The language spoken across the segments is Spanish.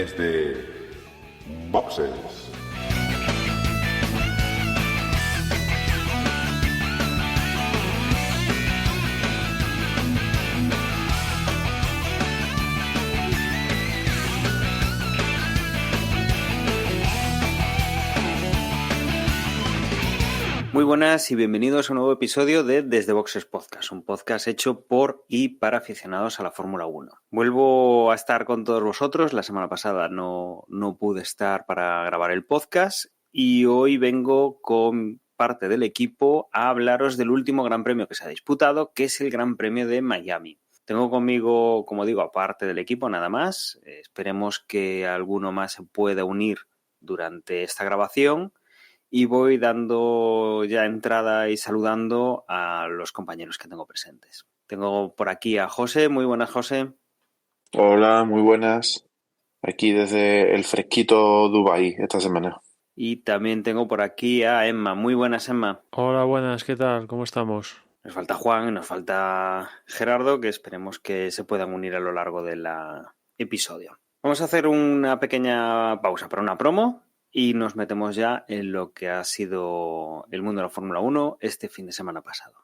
desde Boxes. Muy buenas y bienvenidos a un nuevo episodio de Desde Boxes Podcast, un podcast hecho por y para aficionados a la Fórmula 1. Vuelvo a estar con todos vosotros. La semana pasada no pude estar para grabar el podcast y hoy vengo con parte del equipo a hablaros del último Gran Premio que se ha disputado, que es el Gran Premio de Miami. Tengo conmigo, como digo, aparte del equipo, nada más. Esperemos que alguno más se pueda unir durante esta grabación. Y voy dando ya entrada y saludando a los compañeros que tengo presentes. Tengo por aquí a José. Muy buenas, José. Hola, muy buenas. Aquí desde el fresquito Dubái esta semana. Y también tengo por aquí a Emma. Muy buenas, Emma. Hola, buenas, ¿qué tal? ¿Cómo estamos? Nos falta Juan y nos falta Gerardo, que esperemos que se puedan unir a lo largo del episodio. Vamos a hacer una pequeña pausa para una promo. Y nos metemos ya en lo que ha sido el mundo de la Fórmula 1 este fin de semana pasado.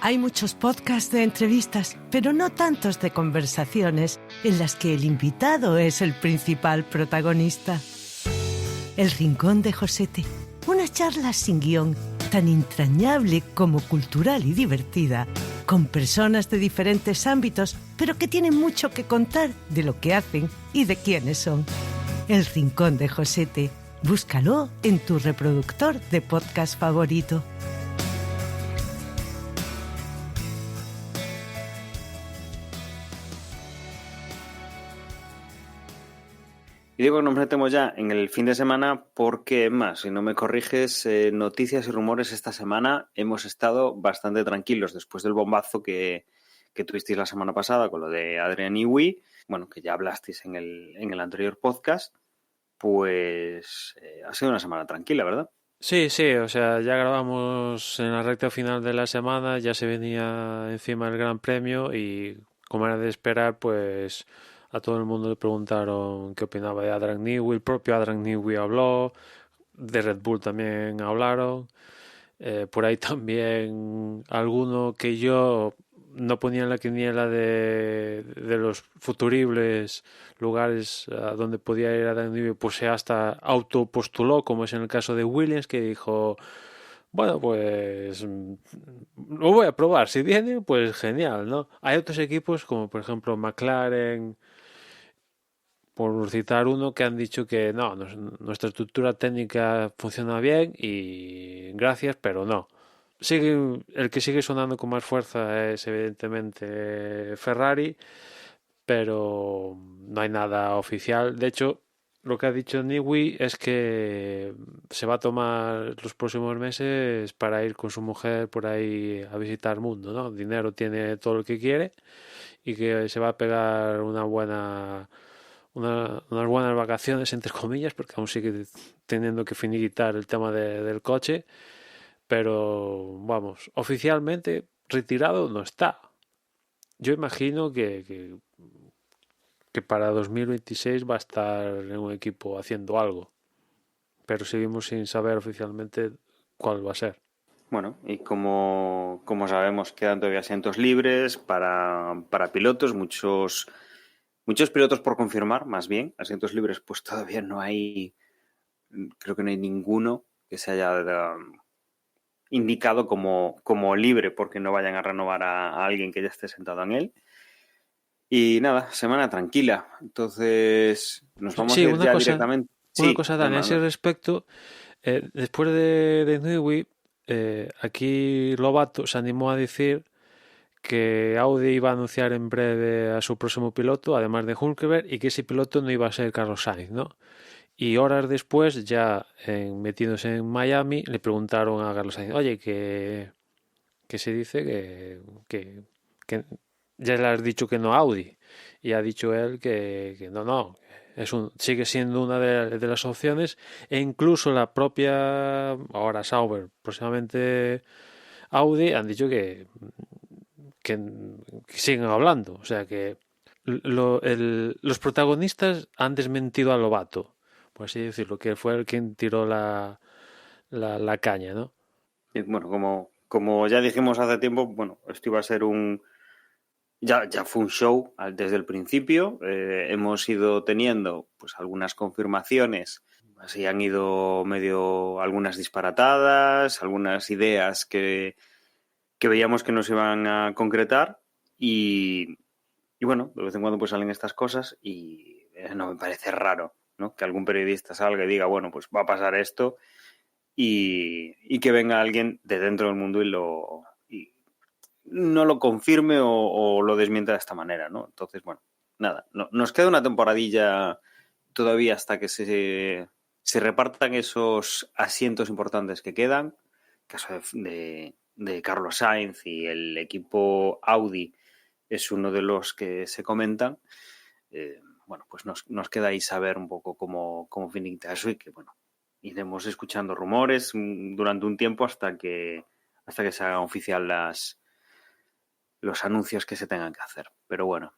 Hay muchos podcasts de entrevistas, pero no tantos de conversaciones en las que el invitado es el principal protagonista. El Rincón de Josete, una charla sin guión, tan entrañable como cultural y divertida, con personas de diferentes ámbitos, pero que tienen mucho que contar de lo que hacen y de quiénes son. El Rincón de Josete. Búscalo en tu reproductor de podcast favorito. Y digo que nos metemos ya en el fin de semana porque, más, si no me corriges, noticias y rumores esta semana hemos estado bastante tranquilos después del bombazo que tuvisteis la semana pasada con lo de Adrian Newey, bueno, que ya hablasteis en el anterior podcast, pues ha sido una semana tranquila, ¿verdad? Sí, o sea, ya grabamos en la recta final de la semana, ya se venía encima el Gran Premio y, como era de esperar, pues a todo el mundo le preguntaron qué opinaba de Adrian Newey. El propio Adrian Newey habló, de Red Bull también hablaron, por ahí también alguno que yo no ponía en la quiniela de los futuribles lugares a donde podía ir Adrian Newey, pues se hasta autopostuló, como es en el caso de Williams, que dijo, bueno, pues lo voy a probar, si viene, pues genial, ¿no? Hay otros equipos como por ejemplo McLaren, por citar uno, que han dicho que no, nuestra estructura técnica funciona bien y gracias, pero no. El que sigue sonando con más fuerza es evidentemente Ferrari, pero no hay nada oficial. De hecho, lo que ha dicho Newey es que se va a tomar los próximos meses para ir con su mujer por ahí a visitar el mundo, ¿no? Dinero tiene todo lo que quiere y que se va a pegar unas buenas vacaciones, entre comillas, porque aún sigue teniendo que finiquitar el tema del coche. Pero, vamos, oficialmente retirado no está. Yo imagino que para 2026 va a estar en un equipo haciendo algo. Pero seguimos sin saber oficialmente cuál va a ser. Bueno, y como sabemos, quedan todavía asientos libres para pilotos, muchos pilotos por confirmar, más bien. Asientos libres, pues todavía no hay, creo que no hay ninguno que se haya indicado como libre porque no vayan a renovar a alguien que ya esté sentado en él. Y nada, semana tranquila. Entonces, nos vamos a ir ya directamente. Una cosa, Dan, a ese respecto, después de Newey, aquí Lobato se animó a decir que Audi iba a anunciar en breve a su próximo piloto, además de Hülkenberg, y que ese piloto no iba a ser Carlos Sainz, ¿no? Y horas después, ya metidos en Miami, le preguntaron a Carlos Sainz, oye, que se dice que ya le has dicho que no a Audi. Y ha dicho él que no, sigue siendo una de las opciones, e incluso la propia, ahora Sauber, próximamente Audi, han dicho que siguen hablando. O sea que los protagonistas han desmentido a Lovato, por así decirlo, que fue el quien tiró la caña, ¿no? Y bueno, como ya dijimos hace tiempo, bueno, esto iba a ser ya fue un show desde el principio. Hemos ido teniendo pues algunas confirmaciones, así han ido medio algunas disparatadas, algunas ideas que veíamos que nos iban a concretar y bueno, de vez en cuando pues salen estas cosas y no me parece raro, ¿no? Que algún periodista salga y diga, bueno, pues va a pasar esto y que venga alguien de dentro del mundo y no lo confirme o lo desmienta de esta manera, ¿no? Entonces, bueno, nada, nos queda una temporadilla todavía hasta que se repartan esos asientos importantes que quedan. Caso de Carlos Sainz y el equipo Audi es uno de los que se comentan. Bueno, pues nos queda ahí saber un poco cómo finita eso y que, bueno, iremos escuchando rumores durante un tiempo hasta que se hagan oficial los anuncios que se tengan que hacer. Pero bueno,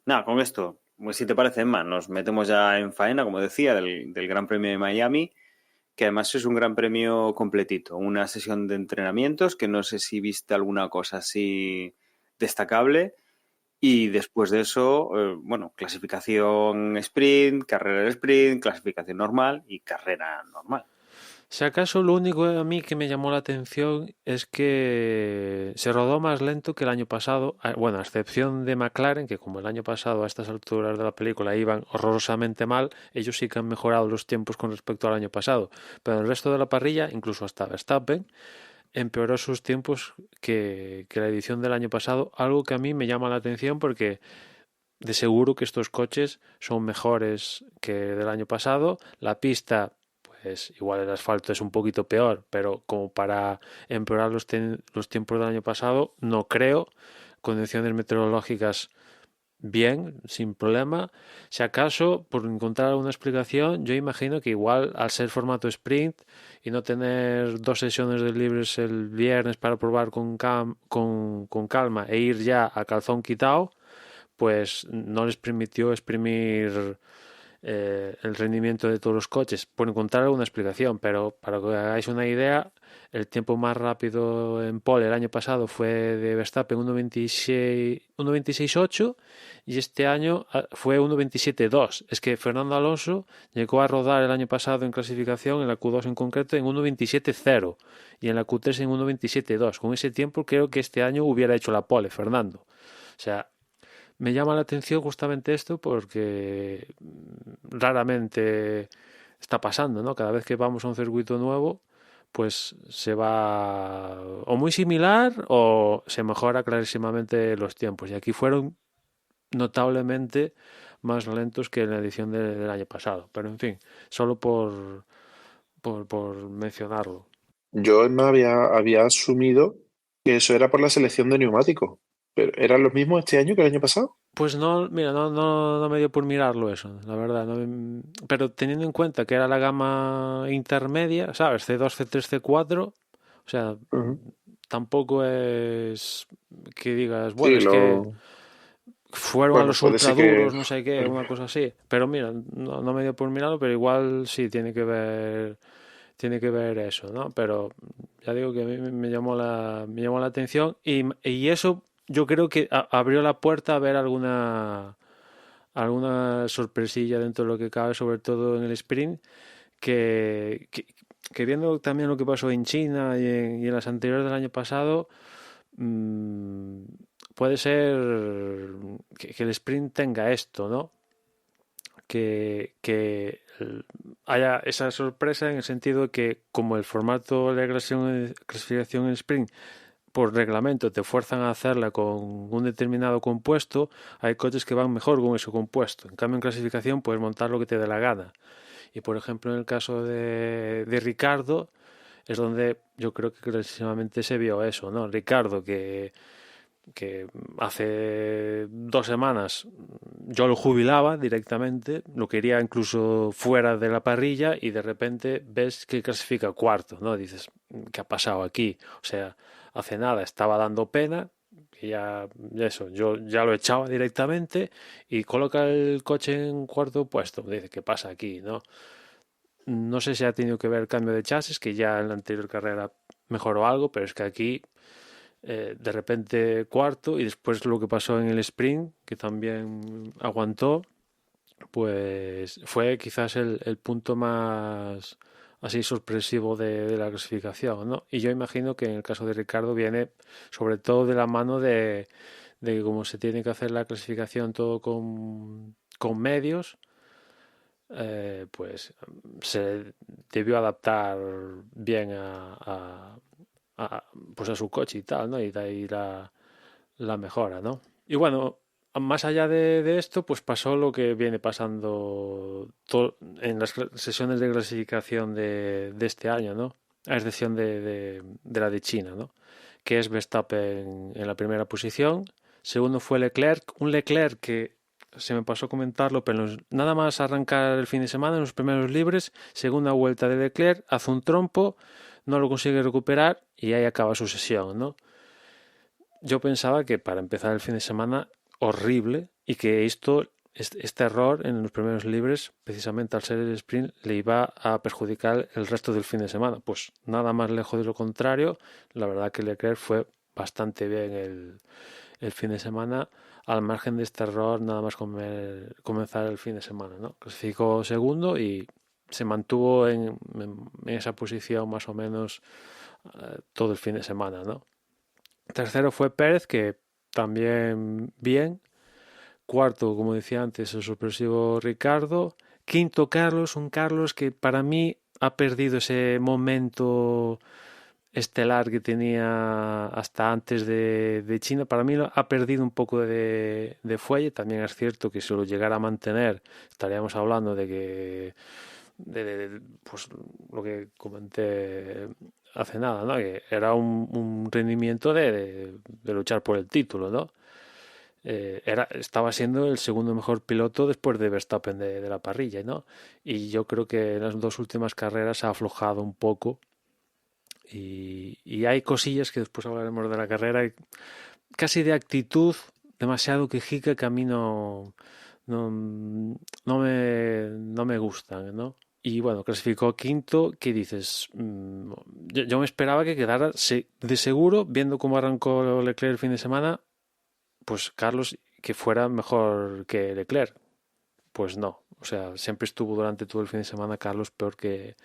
nada, con esto, pues si te parece, Emma, nos metemos ya en faena, como decía, del Gran Premio de Miami, que además es un gran premio completito, una sesión de entrenamientos, que no sé si viste alguna cosa así destacable, y después de eso, bueno, clasificación sprint, carrera de sprint, clasificación normal y carrera normal. Si acaso lo único a mí que me llamó la atención es que se rodó más lento que el año pasado, bueno, a excepción de McLaren, que como el año pasado a estas alturas de la película iban horrorosamente mal, ellos sí que han mejorado los tiempos con respecto al año pasado, pero el resto de la parrilla, incluso hasta Verstappen, empeoró sus tiempos que la edición del año pasado, algo que a mí me llama la atención porque de seguro que estos coches son mejores que del año pasado, la pista pues igual el asfalto es un poquito peor, pero como para empeorar los tiempos del año pasado, no creo. Condiciones meteorológicas bien, sin problema. Si acaso, por encontrar alguna explicación, yo imagino que igual al ser formato sprint y no tener 2 sesiones de libres el viernes para probar con calma e ir ya a calzón quitado, pues no les permitió exprimir el rendimiento de todos los coches, por encontrar alguna explicación, pero para que hagáis una idea, el tiempo más rápido en pole el año pasado fue de Verstappen 1.26.8 y este año fue 1.27.2. Es que Fernando Alonso llegó a rodar el año pasado en clasificación, en la Q2 en concreto, en 1.27.0 y en la Q3 en 1.27.2. Con ese tiempo creo que este año hubiera hecho la pole Fernando. O sea, me llama la atención justamente esto porque raramente está pasando, ¿no? Cada vez que vamos a un circuito nuevo, pues se va o muy similar o se mejora clarísimamente los tiempos. Y aquí fueron notablemente más lentos que en la edición del año pasado. Pero en fin, solo por mencionarlo. Yo me había asumido que eso era por la selección de neumáticos. ¿Pero eran los mismos este año que el año pasado? Pues no, mira, no me dio por mirarlo eso, la verdad. Pero teniendo en cuenta que era la gama intermedia, ¿sabes? C2, C3, C4, o sea, tampoco es que digas, bueno, Sí, es que fueron a los puede ser ultraduros, que... no sé qué, una cosa así. Pero mira, no me dio por mirarlo, pero igual sí tiene que ver eso, ¿no? Pero ya digo que a mí me llamó la atención y eso yo creo que abrió la puerta a ver alguna sorpresilla dentro de lo que cabe, sobre todo en el sprint, que viendo también lo que pasó en China y en las anteriores del año pasado, puede ser que el sprint tenga esto, ¿no? Que haya esa sorpresa en el sentido de que como el formato de clasificación en sprint por reglamento te fuerzan a hacerla con un determinado compuesto, hay coches que van mejor con ese compuesto. En cambio en clasificación puedes montar lo que te dé la gana. Y por ejemplo en el caso de Ricardo es donde yo creo que clarísimamente se vio eso, ¿no? Ricardo que hace 2 semanas yo lo jubilaba directamente, lo quería incluso fuera de la parrilla y de repente ves que clasifica cuarto, ¿no? Dices, ¿qué ha pasado aquí? O sea, hace nada estaba dando pena, que ya eso, yo ya lo echaba directamente y coloca el coche en cuarto puesto. Dice, ¿qué pasa aquí, no? No sé si ha tenido que ver el cambio de chasis, que ya en la anterior carrera mejoró algo, pero es que aquí de repente cuarto, y después lo que pasó en el sprint, que también aguantó, pues fue quizás el punto más así sorpresivo de la clasificación, ¿no? Y yo imagino que en el caso de Ricardo viene sobre todo de la mano de cómo se tiene que hacer la clasificación todo con medios, pues se debió adaptar bien pues a su coche y tal, ¿no? Y de ahí la mejora, ¿no? Y bueno, más allá de esto, pues pasó lo que viene pasando en las sesiones de clasificación de este año, ¿no? A excepción de la de China, ¿no? Que es Verstappen en la primera posición. Segundo fue Leclerc, un Leclerc que se me pasó a comentarlo, pero nada más arrancar el fin de semana en los primeros libres, segunda vuelta de Leclerc, hace un trompo, no lo consigue recuperar y ahí acaba su sesión, ¿no? Yo pensaba que para empezar el fin de semana horrible y que este error en los primeros libres, precisamente al ser el sprint, le iba a perjudicar el resto del fin de semana. Pues nada más lejos de lo contrario, la verdad que Leclerc fue bastante bien el fin de semana, al margen de este error nada más comenzar el fin de semana, ¿no? Clasificó segundo y se mantuvo en esa posición más o menos todo el fin de semana, ¿no? Tercero fue Pérez, que también bien. Cuarto, como decía antes, el sorpresivo Ricardo. Quinto, Carlos, un Carlos que para mí ha perdido ese momento estelar que tenía hasta antes de China. Para mí ha perdido un poco de fuelle. También es cierto que si lo llegara a mantener, estaríamos hablando de que pues lo que comenté hace nada, ¿no? Que era un rendimiento de luchar por el título, ¿no? Estaba siendo el segundo mejor piloto después de Verstappen de la parrilla, ¿no? Y yo creo que en las dos últimas carreras ha aflojado un poco y hay cosillas que después hablaremos de la carrera, casi de actitud demasiado quejica que a mí no me gustan, ¿no? Y bueno, clasificó quinto, ¿qué dices? Yo me esperaba que quedara de seguro, viendo cómo arrancó Leclerc el fin de semana, pues Carlos, que fuera mejor que Leclerc. Pues no, o sea, siempre estuvo durante todo el fin de semana Carlos peor que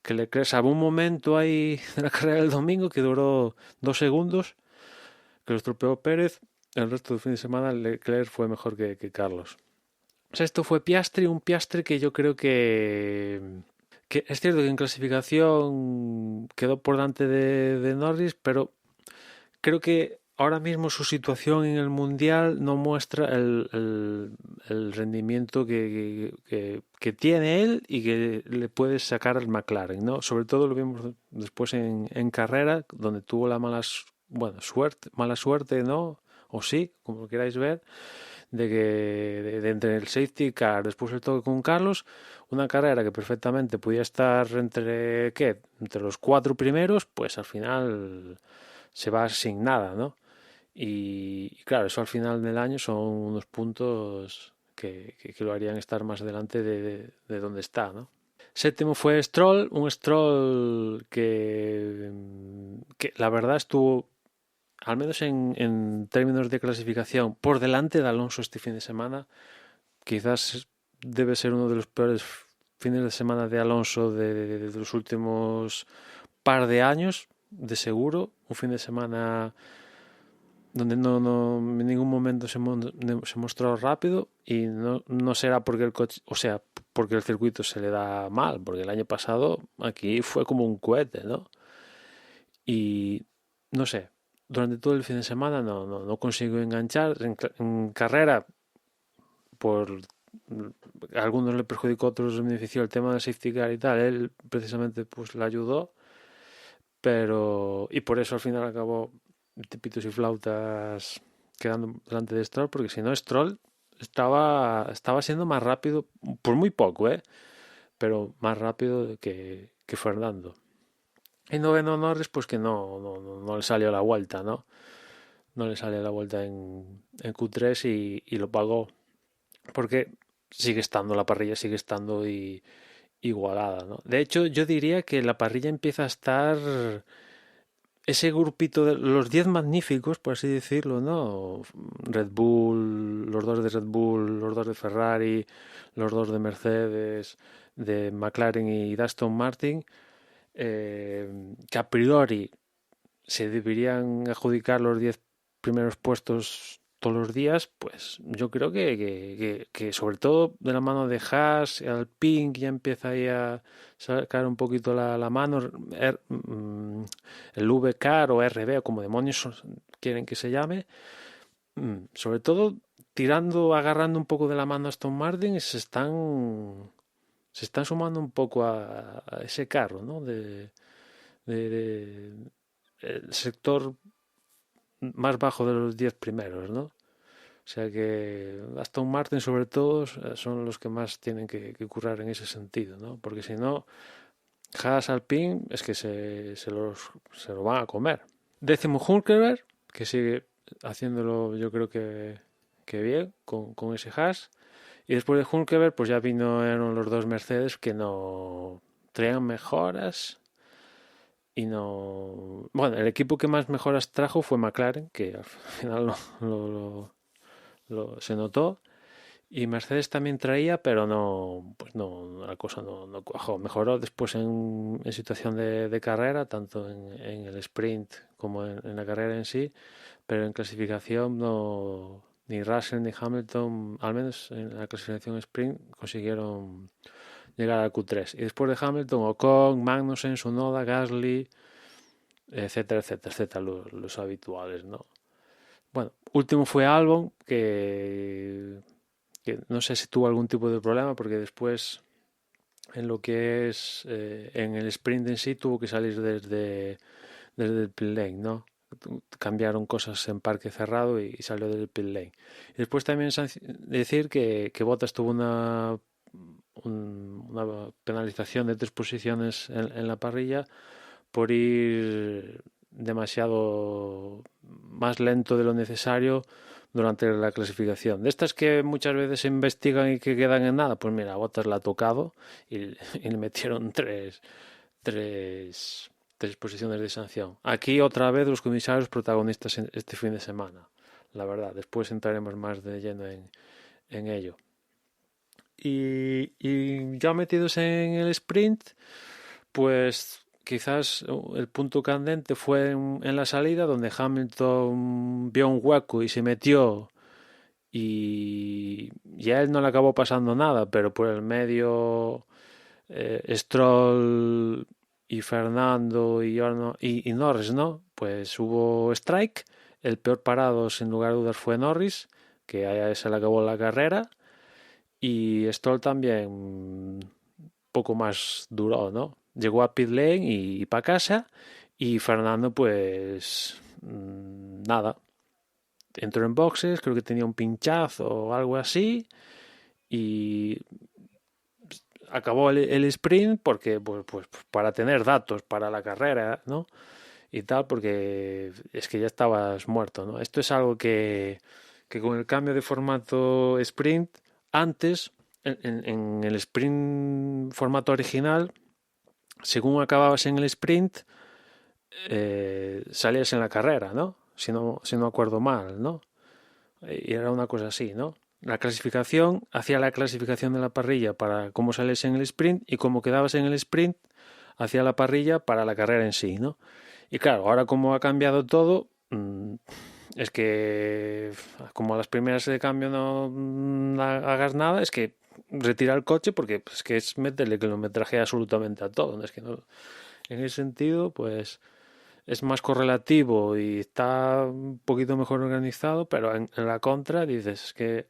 Leclerc. Salvo un momento ahí en la carrera del domingo que duró 2 segundos, que lo estropeó Pérez. El resto del fin de semana Leclerc fue mejor que Carlos. O sea, esto fue Piastri, un Piastri que yo creo que es cierto que en clasificación quedó por delante de Norris, pero creo que ahora mismo su situación en el Mundial no muestra el rendimiento que tiene él y que le puede sacar al McLaren, ¿no? Sobre todo lo vimos después en carrera, donde tuvo la mala suerte, ¿no? O sí, como lo queráis ver, de que de entre el safety car, después el toque con Carlos, una carrera que perfectamente podía estar entre los 4 primeros, pues al final se va sin nada, ¿no? Y claro, eso al final del año son unos puntos que lo harían estar más adelante de donde está, ¿no? Séptimo fue Stroll, un Stroll que la verdad estuvo, al menos en términos de clasificación, por delante de Alonso este fin de semana. Quizás debe ser uno de los peores fines de semana de Alonso de los últimos par de años, de seguro. Un fin de semana donde no en ningún momento se mostró rápido, y no será porque el coche, o sea, porque el circuito se le da mal, porque el año pasado aquí fue como un cohete, ¿no? Y no sé, durante todo el fin de semana no consigo enganchar. En carrera, por a algunos le perjudicó, a otros le benefició el tema del safety car y tal. Él precisamente pues le ayudó, y por eso al final acabó de pitos y flautas quedando delante de Stroll, porque si no Stroll estaba siendo más rápido, por muy poco, pero más rápido que Fernando. Y noveno Norris, pues que no le salió la vuelta, ¿no? no le sale la vuelta en Q3 y lo pagó. Porque sigue estando, la parrilla sigue estando igualada, ¿no? De hecho, yo diría que la parrilla empieza a estar ese grupito de los 10 magníficos, por así decirlo, ¿no? Red Bull, los 2 de Red Bull, los 2 de Ferrari, los 2 de Mercedes, de McLaren y de Aston Martin, que a priori se deberían adjudicar los 10 primeros puestos todos los días, pues yo creo que sobre todo de la mano de Haas, Alpine, que ya empieza ahí a sacar un poquito la mano, el VCAR o RB, o como demonios quieren que se llame, sobre todo agarrando un poco de la mano a Aston Martin, se están sumando un poco a ese carro, ¿no? El sector más bajo de los 10 primeros, ¿no? O sea que Aston Martin sobre todo son los que más tienen que currar en ese sentido, ¿no? Porque si no, Haas, Alpine es que se lo van a comer. 10º Hülkenberg, que sigue haciéndolo yo creo que bien con ese Haas. Y después de Hülkenberg pues ya eran los 2 Mercedes que no traían mejoras. Y no. Bueno, el equipo que más mejoras trajo fue McLaren, que al final se notó. Y Mercedes también traía, pero no, la cosa no cuajó. Mejoró después en situación de carrera, tanto en el sprint como en la carrera en sí, pero en clasificación ni Russell ni Hamilton, al menos en la clasificación sprint, consiguieron llegar al Q3. Y después de Hamilton, Ocon, Magnussen, Tsunoda, Gasly, etcétera, los habituales, ¿no? Bueno, último fue Albon, que no sé si tuvo algún tipo de problema, porque después en lo que es en el sprint en sí tuvo que salir desde el pit lane, ¿no? Cambiaron cosas en parque cerrado y salió del pit lane. Y después también decir que Bottas tuvo una penalización de 3 posiciones en la parrilla por ir demasiado más lento de lo necesario durante la clasificación. De estas que muchas veces se investigan y que quedan en nada, pues mira, Bottas la ha tocado y le metieron tres posiciones de sanción. Aquí otra vez los comisarios protagonistas este fin de semana, la verdad. Después entraremos más de lleno en ello. Y ya metidos en el sprint, pues quizás el punto candente fue en la salida, donde Hamilton vio un hueco y se metió, y a él no le acabó pasando nada, pero por el medio Stroll y Fernando y Norris, ¿no? Pues hubo strike. El peor parado sin lugar a dudas fue Norris, que a él se le acabó la carrera, y Stroll también poco más duró, ¿no? Llegó a pit lane y para casa, y Fernando pues nada, entró en boxes, creo que tenía un pinchazo o algo así, y acabó el sprint porque pues para tener datos para la carrera, ¿no? Y tal, porque es que ya estabas muerto, ¿no? Esto es algo que con el cambio de formato sprint, antes en el sprint formato original, según acababas en el sprint, salías en la carrera, ¿no? Si no acuerdo mal, ¿no? Y era una cosa así, ¿no? La clasificación, hacía la clasificación de la parrilla para cómo sales en el sprint, y cómo quedabas en el sprint, hacía la parrilla para la carrera en sí, ¿no? Y claro, ahora como ha cambiado todo, es que como a las primeras de cambio no hagas nada, es que retira el coche, porque es que es meterle kilometraje absolutamente a todo. Es que no, en ese sentido, pues es más correlativo y está un poquito mejor organizado, pero en la contra dices que,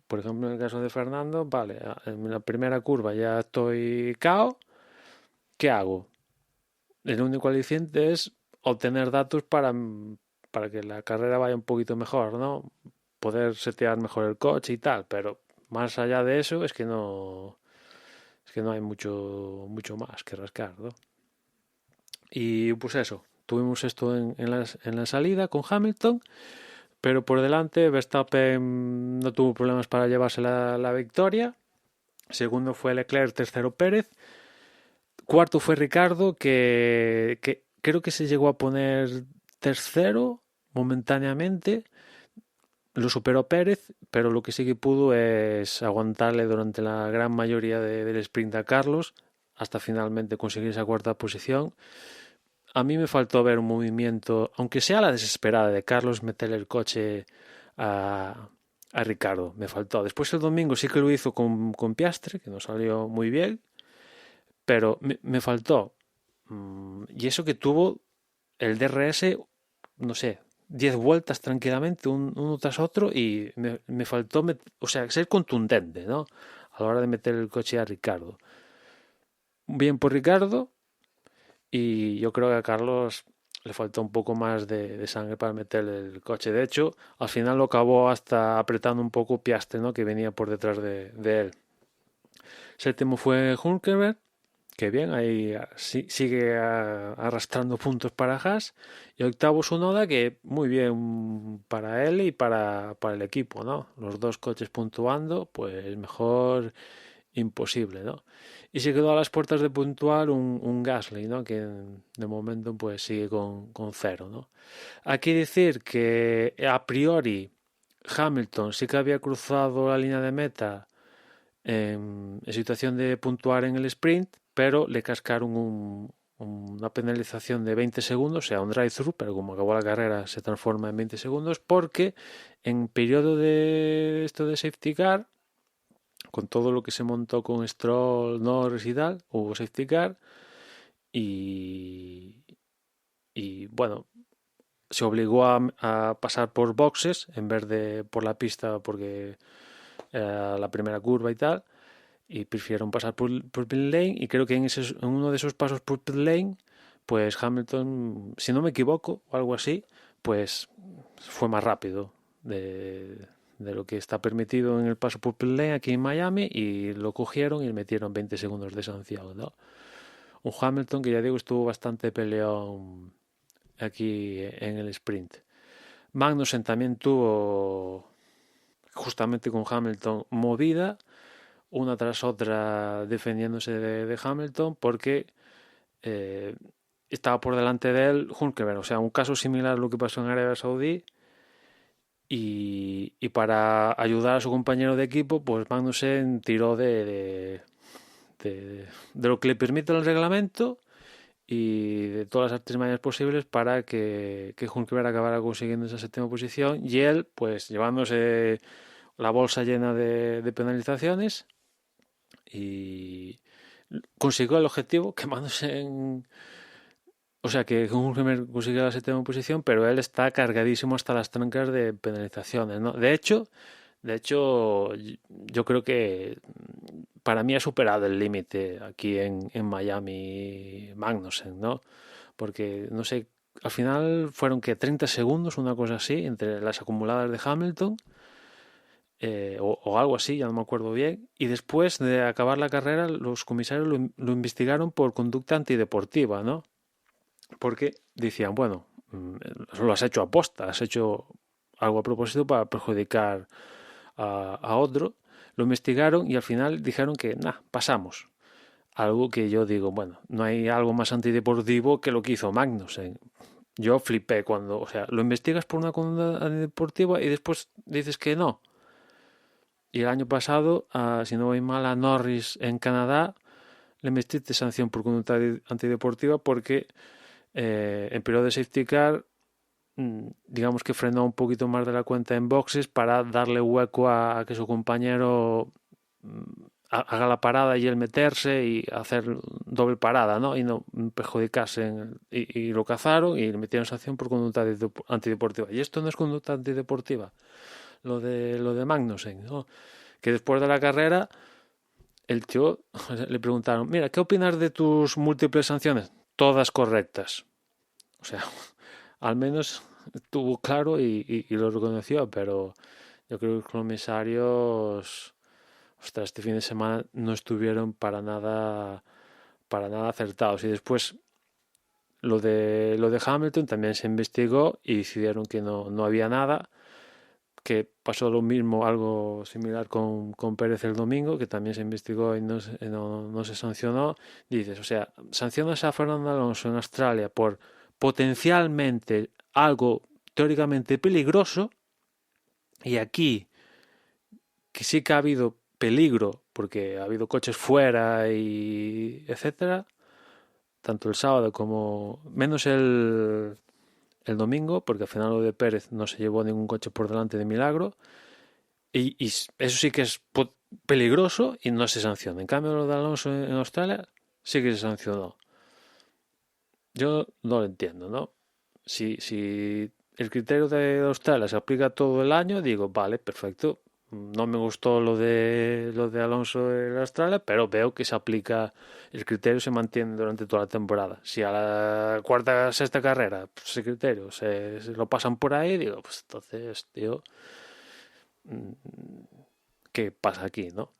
por ejemplo, en el caso de Fernando, vale, en la primera curva ya estoy cao, ¿qué hago? El único aliciente es obtener datos para que la carrera vaya un poquito mejor, ¿no? Poder setear mejor el coche y tal, pero más allá de eso es que no hay mucho más que rascar, ¿no? Y pues eso, tuvimos esto en la salida con Hamilton, Pero por delante, Verstappen no tuvo problemas para llevarse la victoria. Segundo fue Leclerc, tercero Pérez. Cuarto fue Ricardo, que creo que se llegó a poner tercero momentáneamente. Lo superó Pérez, pero lo que sí que pudo es aguantarle durante la gran mayoría del sprint a Carlos hasta finalmente conseguir esa cuarta posición. A mí me faltó ver un movimiento, aunque sea la desesperada de Carlos, meterle el coche a Ricardo. Me faltó. Después el domingo sí que lo hizo con Piastri, que no salió muy bien, pero me faltó. Y eso que tuvo el DRS, no sé, 10 vueltas tranquilamente, uno tras otro, y me faltó, ser contundente, ¿no? A la hora de meter el coche a Ricardo. Bien por Ricardo, y yo creo que a Carlos le faltó un poco más de sangre para meter el coche. De hecho, al final lo acabó hasta apretando un poco Piastri, ¿no? Que venía por detrás de él. Séptimo fue Hülkenberg, que bien, ahí sigue arrastrando puntos para Haas. Y octavo Tsunoda, que muy bien para él y para el equipo, ¿no? Los dos coches puntuando, pues mejor imposible, ¿no? Y se quedó a las puertas de puntuar un Gasly, ¿no? Que de momento pues sigue con 0, ¿no? Aquí decir que a priori Hamilton sí que había cruzado la línea de meta en situación de puntuar en el sprint, pero le cascaron una penalización de 20 segundos, o sea, un drive-thru, pero como acabó la carrera se transforma en 20 segundos, porque en periodo de esto de safety car, con todo lo que se montó con Stroll, Norris y tal, hubo safety car y bueno, se obligó a pasar por boxes en vez de por la pista porque era la primera curva y tal, y prefirieron pasar por pit lane, y creo que en uno de esos pasos por pit lane, pues Hamilton, si no me equivoco o algo así, pues fue más rápido de lo que está permitido en el paso por pit lane aquí en Miami, y lo cogieron y le metieron 20 segundos de sanción, ¿no? Un Hamilton que ya digo estuvo bastante peleón aquí en el sprint. Magnussen también tuvo, justamente con Hamilton, movida una tras otra defendiéndose de Hamilton, porque estaba por delante de él Hülkenberg, o sea, un caso similar a lo que pasó en Arabia Saudí, y para ayudar a su compañero de equipo, pues Magnussen tiró de lo que le permite el reglamento y de todas las artes maneras posibles para que Hülkenberg acabara consiguiendo esa séptima posición, y él pues llevándose la bolsa llena de penalizaciones, y consiguió el objetivo quemándose o sea, que Hülkenberg consiguió la séptima posición, pero él está cargadísimo hasta las trancas de penalizaciones, ¿no? De hecho, yo creo que para mí ha superado el límite aquí en Miami Magnussen, ¿no? Porque, no sé, al final fueron que 30 segundos, una cosa así, entre las acumuladas de Hamilton, o algo así, ya no me acuerdo bien, y después de acabar la carrera los comisarios lo investigaron por conducta antideportiva, ¿no? Porque decían, bueno, lo has hecho aposta, has hecho algo a propósito para perjudicar a otro. Lo investigaron y al final dijeron que, pasamos. Algo que yo digo, bueno, no hay algo más antideportivo que lo que hizo Magnussen. Yo flipé cuando, o sea, lo investigas por una conducta antideportiva y después dices que no. Y el año pasado, si no voy mal, a Norris en Canadá le metiste sanción por conducta antideportiva porque en periodo de safety car, digamos que frenó un poquito más de la cuenta en boxes para darle hueco a que su compañero haga la parada y él meterse y hacer doble parada, ¿no? Y no perjudicarse y lo cazaron y le metieron sanción por conducta antideportiva. Y esto no es conducta antideportiva, lo de Magnussen, ¿no? Que después de la carrera el tío le preguntaron, mira, ¿qué opinas de tus múltiples sanciones? Todas correctas. O sea, al menos estuvo claro y lo reconoció, pero yo creo que los comisarios, ostras, este fin de semana no estuvieron para nada acertados. Y después lo de Hamilton también se investigó y decidieron que no había nada, que pasó lo mismo, algo similar con Pérez el domingo, que también se investigó y no se sancionó. Dices, o sea, sancionas a Fernando Alonso en Australia por potencialmente algo teóricamente peligroso, y aquí, que sí que ha habido peligro, porque ha habido coches fuera y etcétera, tanto el sábado como menos el domingo, porque al final lo de Pérez no se llevó ningún coche por delante de milagro, y eso sí que es peligroso y no se sanciona. En cambio, lo de Alonso en Australia sí que se sancionó. Yo no lo entiendo, ¿no? Si el criterio de Australia se aplica todo el año, digo, vale, perfecto. No me gustó lo de Alonso en Australia, pero veo que se aplica, el criterio se mantiene durante toda la temporada. Si a la cuarta, sexta carrera, pues ese criterio se lo pasan por ahí, digo, pues entonces, tío, ¿qué pasa aquí, no?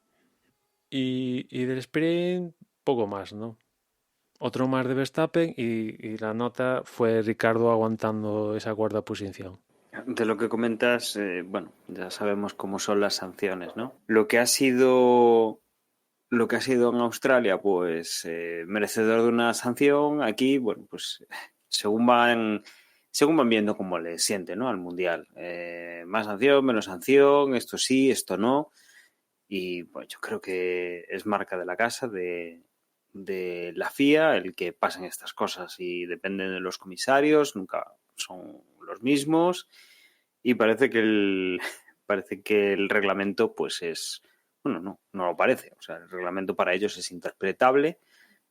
Y del sprint, poco más, ¿no? Otro más de Verstappen y la nota fue Ricardo aguantando esa cuarta posición. De lo que comentas, bueno, ya sabemos cómo son las sanciones, ¿no? Lo que ha sido en Australia, pues merecedor de una sanción. Aquí, bueno, pues según van viendo cómo le siente, ¿no? Al Mundial. Más sanción, menos sanción, esto sí, esto no. Y pues yo creo que es marca de la casa, de la FIA, el que pasen estas cosas, y dependen de los comisarios, nunca son los mismos, y parece que el reglamento pues es, bueno, no lo parece, o sea, el reglamento para ellos es interpretable,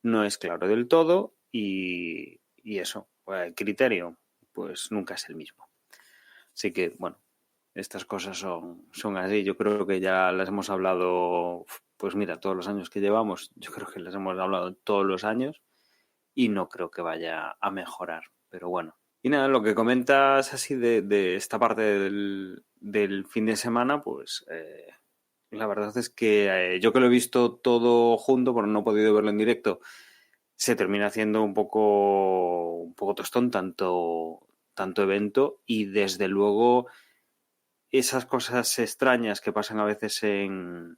no es claro del todo, y eso, pues, el criterio pues nunca es el mismo. Así que, bueno, estas cosas son así. Yo creo que ya las hemos hablado, pues mira, todos los años que llevamos, yo creo que las hemos hablado todos los años y no creo que vaya a mejorar. Pero bueno. Y nada, lo que comentas así de esta parte del fin de semana, pues la verdad es que yo que lo he visto todo junto, pero no he podido verlo en directo, se termina haciendo un poco tostón tanto evento, y desde luego esas cosas extrañas que pasan a veces en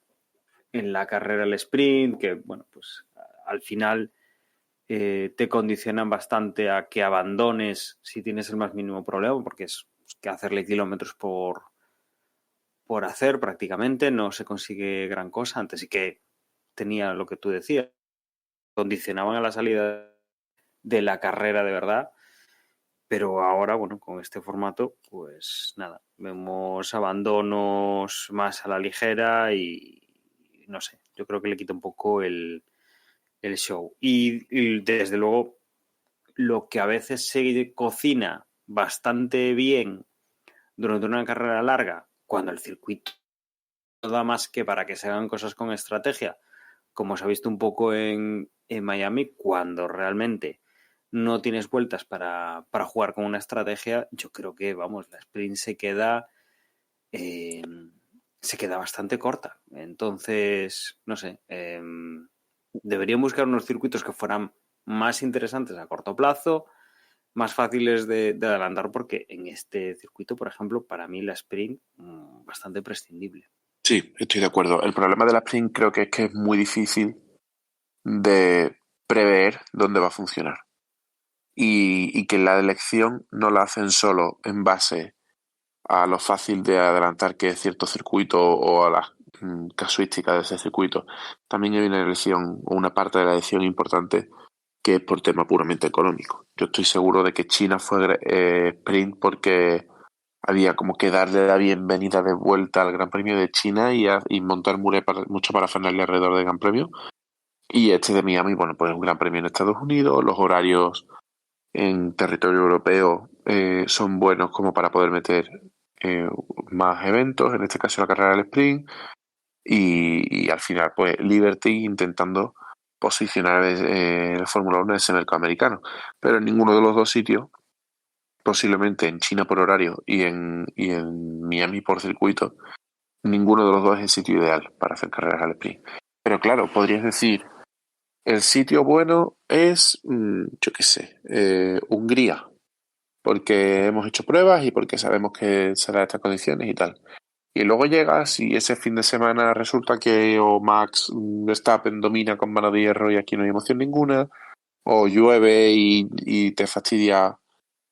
la carrera al sprint, que bueno, pues al final te condicionan bastante a que abandones si tienes el más mínimo problema, porque es que hacerle kilómetros por hacer prácticamente, no se consigue gran cosa. Antes sí que tenía lo que tú decías, condicionaban a la salida de la carrera de verdad. Pero ahora, bueno, con este formato, pues nada, vemos abandonos más a la ligera y no sé, yo creo que le quita un poco el show. Y desde luego, lo que a veces se cocina bastante bien durante una carrera larga, cuando el circuito no da más que para que se hagan cosas con estrategia, como se ha visto un poco en Miami, cuando realmente no tienes vueltas para jugar con una estrategia, yo creo que, vamos, la sprint se queda bastante corta. Entonces, no sé, deberían buscar unos circuitos que fueran más interesantes a corto plazo, más fáciles de adelantar, porque en este circuito, por ejemplo, para mí la sprint bastante prescindible. Sí, estoy de acuerdo. El problema de la sprint creo que es muy difícil de prever dónde va a funcionar. Y que la elección no la hacen solo en base a lo fácil de adelantar que es cierto circuito o a las casuísticas de ese circuito. También hay una elección o una parte de la elección importante que es por tema puramente económico. Yo estoy seguro de que China fue sprint porque había como que darle la bienvenida de vuelta al Gran Premio de China y montar mucho parafernalia alrededor del Gran Premio. Y este de Miami, bueno, pues es un Gran Premio en Estados Unidos, los horarios en territorio europeo son buenos como para poder meter más eventos, en este caso la carrera del sprint, y al final pues Liberty intentando posicionar el Fórmula 1 en ese mercado americano, pero en ninguno de los dos sitios, posiblemente en China por horario y en Miami por circuito, ninguno de los dos es el sitio ideal para hacer carreras al sprint. Pero claro, podrías decir, el sitio bueno es, yo qué sé, Hungría. porque hemos hecho pruebas y porque sabemos que será estas condiciones y tal. Y luego llegas y ese fin de semana resulta que o Max Verstappen domina con mano de hierro y aquí no hay emoción ninguna, o llueve y te fastidia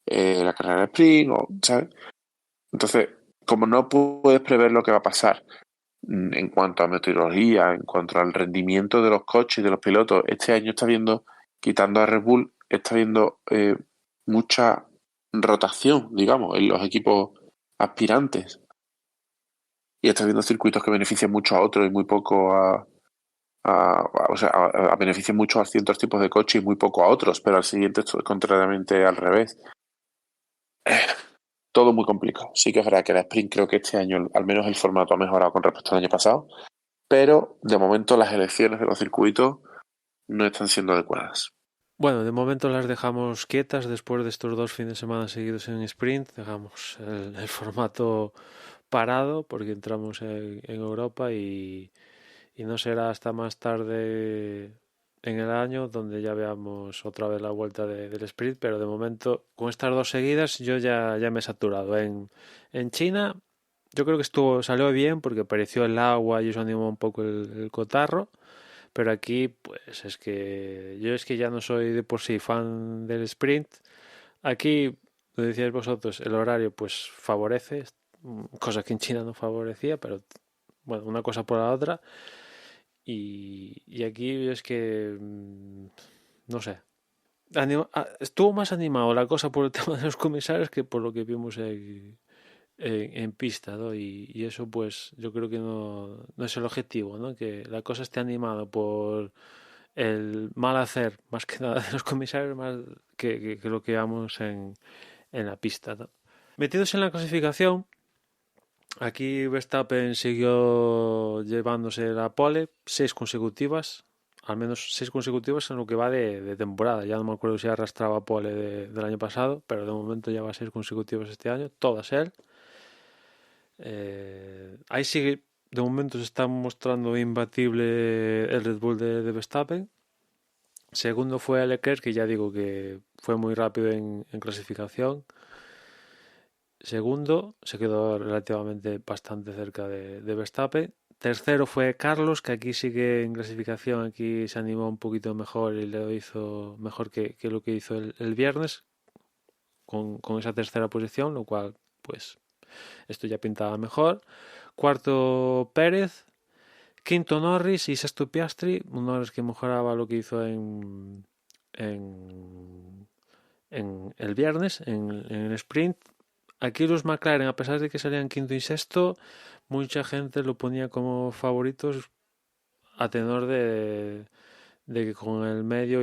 la carrera de sprint, o, ¿sabes? Entonces, como no puedes prever lo que va a pasar en cuanto a meteorología, en cuanto al rendimiento de los coches y de los pilotos, este año está viendo, quitando a Red Bull, está viendo mucha rotación, digamos, en los equipos aspirantes. Y está viendo circuitos que benefician mucho a otros y muy poco benefician mucho a ciertos tipos de coches y muy poco a otros, pero al siguiente esto es contrariamente al revés. Todo muy complicado. Sí que es verdad que la sprint creo que este año al menos el formato ha mejorado con respecto al año pasado, pero de momento las elecciones de los circuitos no están siendo adecuadas. Bueno, de momento las dejamos quietas después de estos 2 fines de semana seguidos en sprint. Dejamos el formato parado porque entramos en Europa y no será hasta más tarde en el año donde ya veamos otra vez la vuelta del sprint, pero de momento con estas 2 seguidas yo ya me he saturado. En China yo creo que salió bien porque apareció el agua y eso animó un poco el cotarro. Pero aquí, pues es que ya no soy de por sí fan del sprint. Aquí, lo decíais vosotros, el horario pues favorece, cosa que en China no favorecía, pero bueno, una cosa por la otra. Y aquí es que, no sé, estuvo más animado la cosa por el tema de los comisarios que por lo que vimos en pista, ¿no? Y eso pues yo creo que no es el objetivo, ¿no? Que la cosa esté animada por el mal hacer más que nada de los comisarios más que lo que vamos en la pista, ¿no? Metidos en la clasificación, aquí Verstappen siguió llevándose la pole 6 consecutivas, al menos 6 consecutivas en lo que va de temporada. Ya no me acuerdo si arrastraba pole del año pasado, pero de momento ya va 6 consecutivas este año, todas él. Ahí sigue, de momento se está mostrando imbatible el Red Bull de Verstappen. Segundo fue Leclerc, que ya digo que fue muy rápido en clasificación. Segundo, se quedó relativamente bastante cerca de Verstappen. Tercero fue Carlos, que aquí sigue en clasificación, aquí se animó un poquito mejor y lo hizo mejor que lo que hizo el viernes con esa tercera posición, lo cual pues esto ya pintaba mejor. Cuarto Pérez, quinto Norris y sexto Piastri, un Norris que mejoraba lo que hizo en el viernes, en el sprint. Aquí los McLaren, a pesar de que salían quinto y sexto, mucha gente lo ponía como favoritos a tenor de que con el medio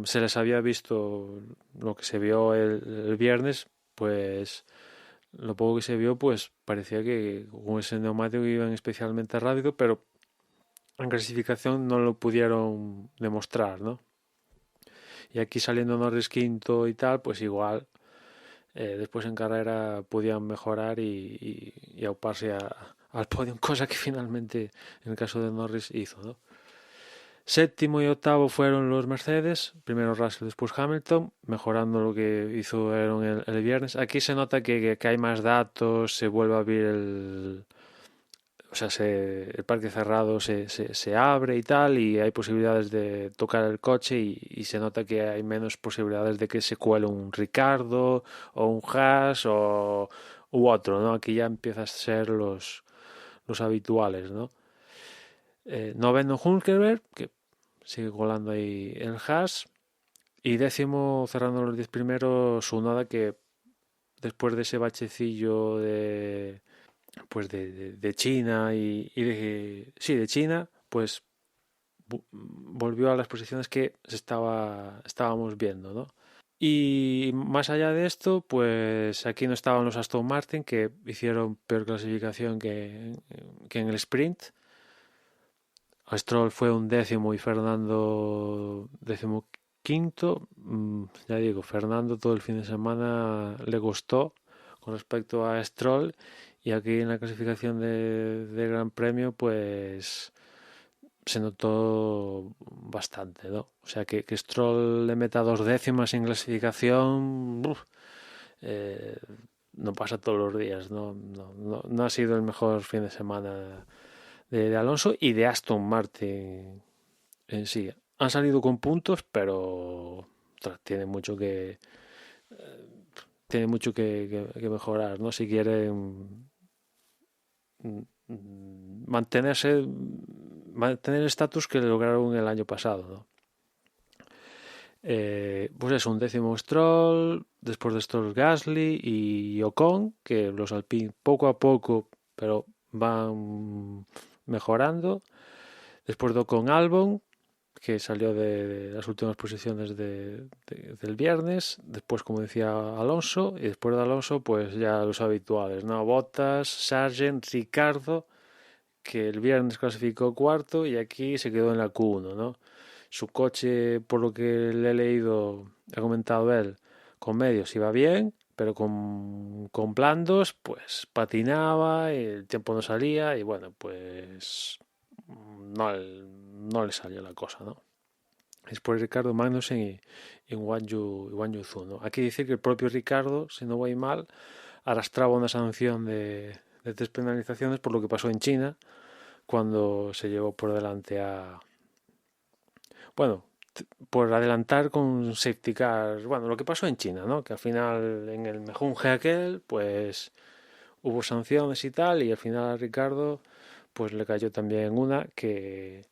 se les había visto lo que se vio el viernes, pues lo poco que se vio, pues parecía que con ese neumático iban especialmente rápido, pero en clasificación no lo pudieron demostrar, ¿no? Y aquí saliendo Norris quinto y tal, pues igual después en carrera podían mejorar y auparse al podio, cosa que finalmente en el caso de Norris hizo, ¿no? Séptimo y octavo fueron los Mercedes, primero Russell, después Hamilton, mejorando lo que hicieron el viernes. Aquí se nota que hay más datos, se vuelve a abrir el parque cerrado se abre y tal, y hay posibilidades de tocar el coche y se nota que hay menos posibilidades de que se cuele un Ricardo o un Haas u otro, ¿no? Aquí ya empiezan a ser los habituales, ¿no? Noveno Hülkenberg, que sigue colando ahí el Haas, y décimo, cerrando los 10 primeros, Tsunoda, que después de ese bachecillo de China de China, pues volvió a las posiciones que estábamos viendo, ¿no? Y más allá de esto, pues aquí no estaban los Aston Martin, que hicieron peor clasificación que en el sprint. Stroll fue un décimo y Fernando 15º. Ya digo, Fernando todo el fin de semana le costó con respecto a Stroll, y aquí en la clasificación de Gran Premio pues se notó bastante, ¿no? O sea que Stroll le meta 2 décimas en clasificación, no pasa todos los días, no ha sido el mejor fin de semana de Alonso y de Aston Martin en sí. Han salido con puntos, pero tiene mucho que mejorar, ¿no? Si quieren mantener el estatus que lograron el año pasado, ¿no? Pues es un 10º Stroll, después de Stroll Gasly y Ocon, que los Alpine poco a poco, pero van mejorando. Después de Ocon, Albon, que salió de las últimas posiciones del viernes. Después, como decía, Alonso, y después de Alonso, pues ya los habituales, ¿no? Bottas, Sargent, Ricciardo, que el viernes clasificó cuarto y aquí se quedó en la Q1, ¿no? Su coche, por lo que le he leído, ha comentado él, con medios iba bien, pero con blandos, pues patinaba, y el tiempo no salía y bueno, pues no le salió la cosa, ¿no? Es por Ricardo Magnussen y Guan Yu Zhou, ¿no? Hay que decir que el propio Ricardo, si no voy mal, arrastraba una sanción de 3 penalizaciones por lo que pasó en China, cuando se llevó por delante por adelantar con safety car, lo que pasó en China, ¿no? Que al final en el mejunje aquel, pues hubo sanciones y tal, y al final a Ricardo pues le cayó también una que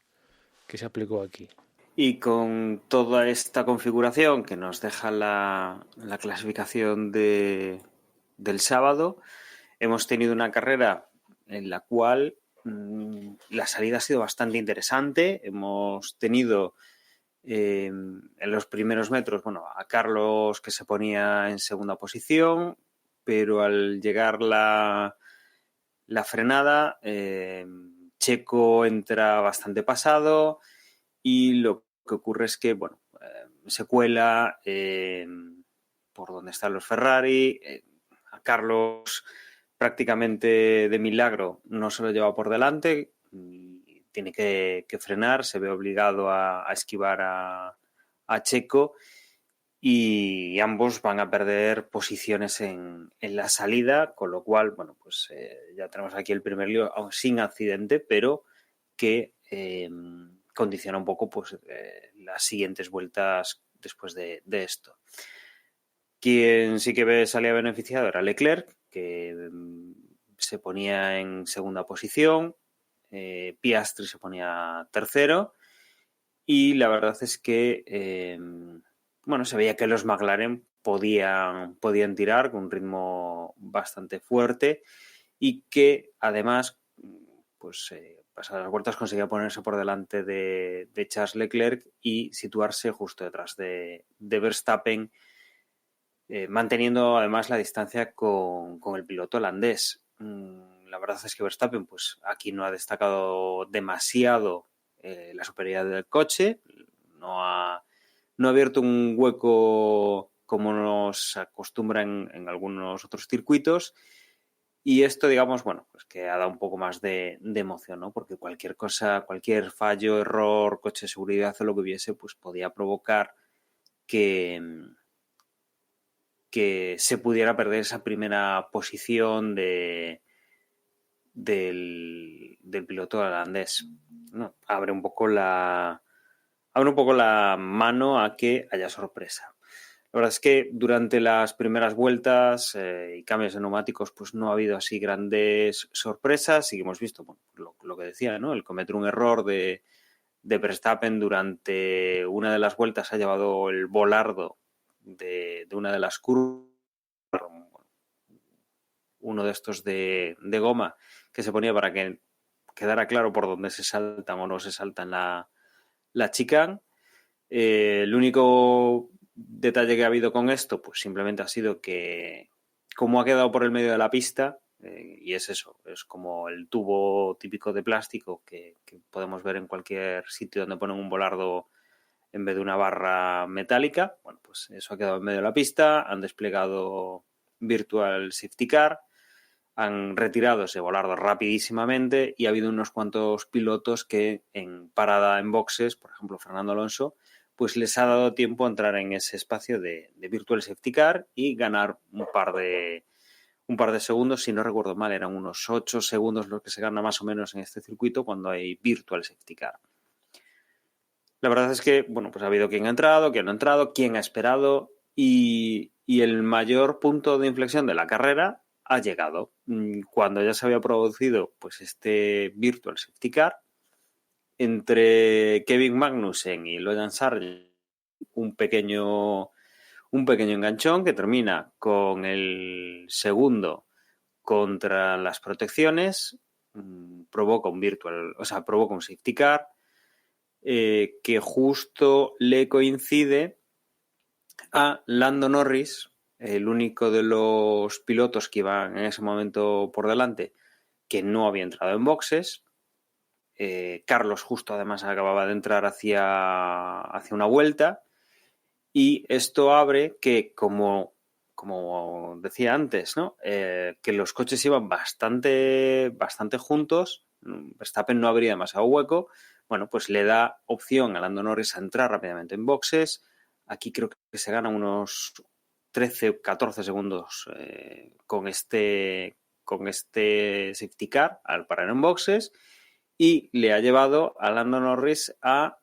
se aplicó aquí. Y con toda esta configuración que nos deja la clasificación del sábado, hemos tenido una carrera en la cual la salida ha sido bastante interesante. Hemos tenido en los primeros metros, a Carlos, que se ponía en segunda posición, pero al llegar la frenada, Checo entra bastante pasado y lo que ocurre es que se cuela por donde están los Ferrari. A Carlos prácticamente de milagro no se lo lleva por delante, tiene que frenar, se ve obligado a esquivar a Checo y ambos van a perder posiciones en la salida, con lo cual, ya tenemos aquí el primer lío, aún sin accidente, pero que condiciona un poco las siguientes vueltas después de esto. Quien sí que salía beneficiado era Leclerc, que se ponía en segunda posición, Piastri se ponía tercero y la verdad es que se veía que los McLaren podían tirar con un ritmo bastante fuerte y que además pasadas las vueltas conseguía ponerse por delante de Charles Leclerc y situarse justo detrás de Verstappen, manteniendo además la distancia con el piloto holandés. La verdad es que Verstappen aquí no ha destacado demasiado la superioridad del coche, no ha abierto un hueco como nos acostumbra en algunos otros circuitos. Y esto, digamos, que ha dado un poco más de emoción, ¿no? Porque cualquier cosa, cualquier fallo, error, coche de seguridad o lo que hubiese, podía provocar que se pudiera perder esa primera posición del piloto holandés, ¿no? Abre un poco la mano a que haya sorpresa. La verdad es que durante las primeras vueltas y cambios de neumáticos no ha habido así grandes sorpresas. Sí que hemos visto lo que decía, ¿no? El cometer un error de Verstappen durante una de las vueltas ha llevado el volardo de una de las curvas, uno de estos de goma que se ponía para que quedara claro por dónde se saltan o no se saltan la chicane. El único detalle que ha habido con esto, simplemente ha sido que como ha quedado por el medio de la pista, y es eso, es como el tubo típico de plástico que podemos ver en cualquier sitio donde ponen un volardo en vez de una barra metálica, eso ha quedado en medio de la pista, han desplegado Virtual Safety Car, han retirado ese volardo rapidísimamente y ha habido unos cuantos pilotos que en parada en boxes, por ejemplo Fernando Alonso, pues les ha dado tiempo a entrar en ese espacio de Virtual Safety Car y ganar un par de segundos. Si no recuerdo mal, eran unos 8 segundos los que se gana más o menos en este circuito cuando hay Virtual Safety Car. La verdad es que, bueno, pues ha habido quien ha entrado, quien no ha entrado, quien ha esperado y el mayor punto de inflexión de la carrera ha llegado cuando ya se había producido pues este Virtual Safety Car entre Kevin Magnussen y Logan Sargent, un pequeño enganchón que termina con el segundo contra las protecciones, provoca un safety car que justo le coincide a Lando Norris, el único de los pilotos que iban en ese momento por delante, que no había entrado en boxes. Carlos justo además acababa de entrar hacia una vuelta y esto abre que, como decía antes, ¿no? Que los coches iban bastante juntos, Verstappen no abría demasiado hueco, bueno, pues le da opción a Lando Norris a entrar rápidamente en boxes. Aquí creo que se gana unos 13 o 14 segundos con este safety car al parar en boxes y le ha llevado a Lando Norris a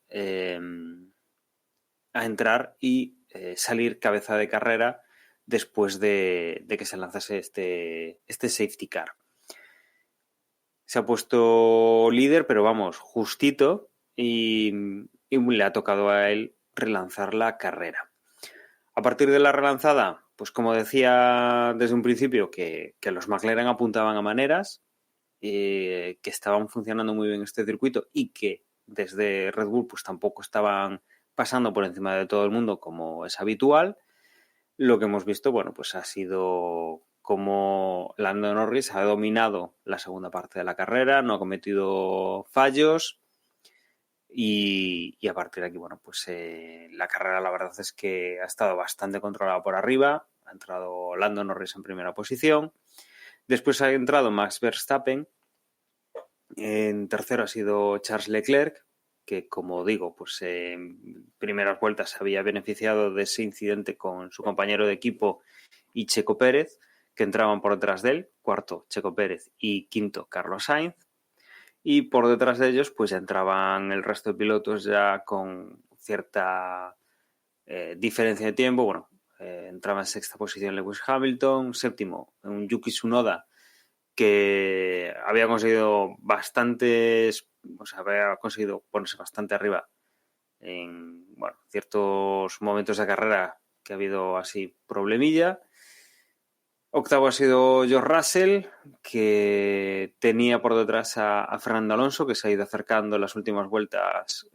entrar y salir cabeza de carrera después de que se lanzase este safety car. Se ha puesto líder, pero vamos, justito, y le ha tocado a él relanzar la carrera. A partir de la relanzada, pues como decía desde un principio, que los McLaren apuntaban a maneras, que estaban funcionando muy bien este circuito y que desde Red Bull pues tampoco estaban pasando por encima de todo el mundo como es habitual. Lo que hemos visto, bueno, pues ha sido como Lando Norris ha dominado la segunda parte de la carrera, no ha cometido fallos y a partir de aquí, bueno, pues la carrera la verdad es que ha estado bastante controlada por arriba. Ha entrado Lando Norris en primera posición. Después ha entrado Max Verstappen. En tercero ha sido Charles Leclerc, que como digo, pues en primeras vueltas se había beneficiado de ese incidente con su compañero de equipo y Checo Pérez, que entraban por detrás de él, cuarto Checo Pérez y quinto Carlos Sainz, y por detrás de ellos pues ya entraban el resto de pilotos ya con cierta diferencia de tiempo. Bueno, entraba en sexta posición Lewis Hamilton, séptimo un Yuki Tsunoda, que había conseguido había conseguido ponerse bastante arriba en ciertos momentos de carrera que ha habido así problemilla. Octavo ha sido George Russell, que tenía por detrás a Fernando Alonso, que se ha ido acercando en las últimas vueltas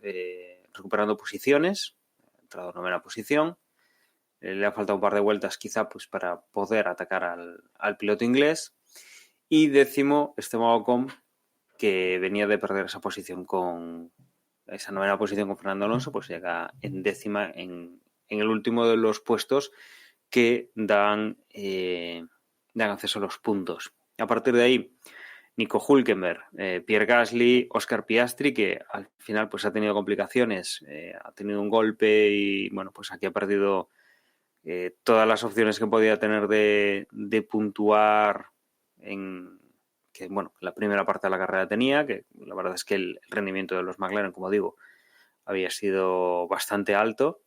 recuperando posiciones. Ha entrado en novena posición. Le ha faltado un par de vueltas quizá pues para poder atacar al piloto inglés. Y décimo, Esteban Ocon, que venía de perder esa posición con esa novena posición con Fernando Alonso, pues llega en décima en el último de los puestos que dan acceso a los puntos. A partir de ahí, Nico Hülkenberg, Pierre Gasly, Oscar Piastri, que al final pues ha tenido complicaciones, ha tenido un golpe y bueno, pues aquí ha perdido todas las opciones que podía tener de puntuar que la primera parte de la carrera tenía, que la verdad es que el rendimiento de los McLaren, como digo, había sido bastante alto.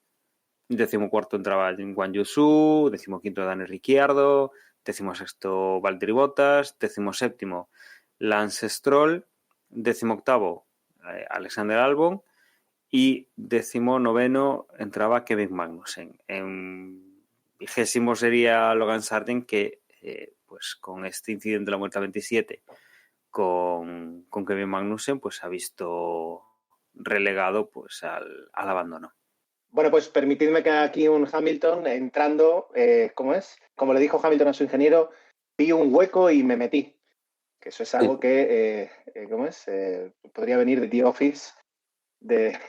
14º entraba Guan Yu Zhou, 15º Daniel Ricciardo, 16º Valtteri Bottas, 17º Lance Stroll, 18º Alexander Albon y 19º entraba Kevin Magnussen. En 20º sería Logan Sargent, que pues con este incidente de la vuelta 27 con Kevin Magnussen pues ha visto relegado pues al abandono. Bueno, pues permitidme que aquí un Hamilton entrando, ¿cómo es? Como le dijo Hamilton a su ingeniero, vi un hueco y me metí. Que eso es algo que, ¿cómo es? Podría venir de The Office, de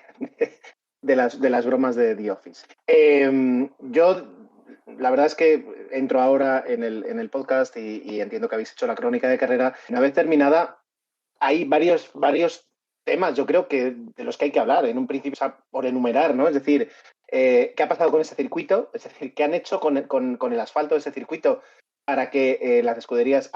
las bromas de The Office. Yo, la verdad es que entro ahora en el podcast y entiendo que habéis hecho la crónica de carrera. Una vez terminada, hay varios temas, yo creo que de los que hay que hablar, en un principio, o sea, por enumerar, ¿no? Es decir, ¿qué ha pasado con ese circuito? Es decir, ¿qué han hecho con el asfalto de ese circuito para que las escuderías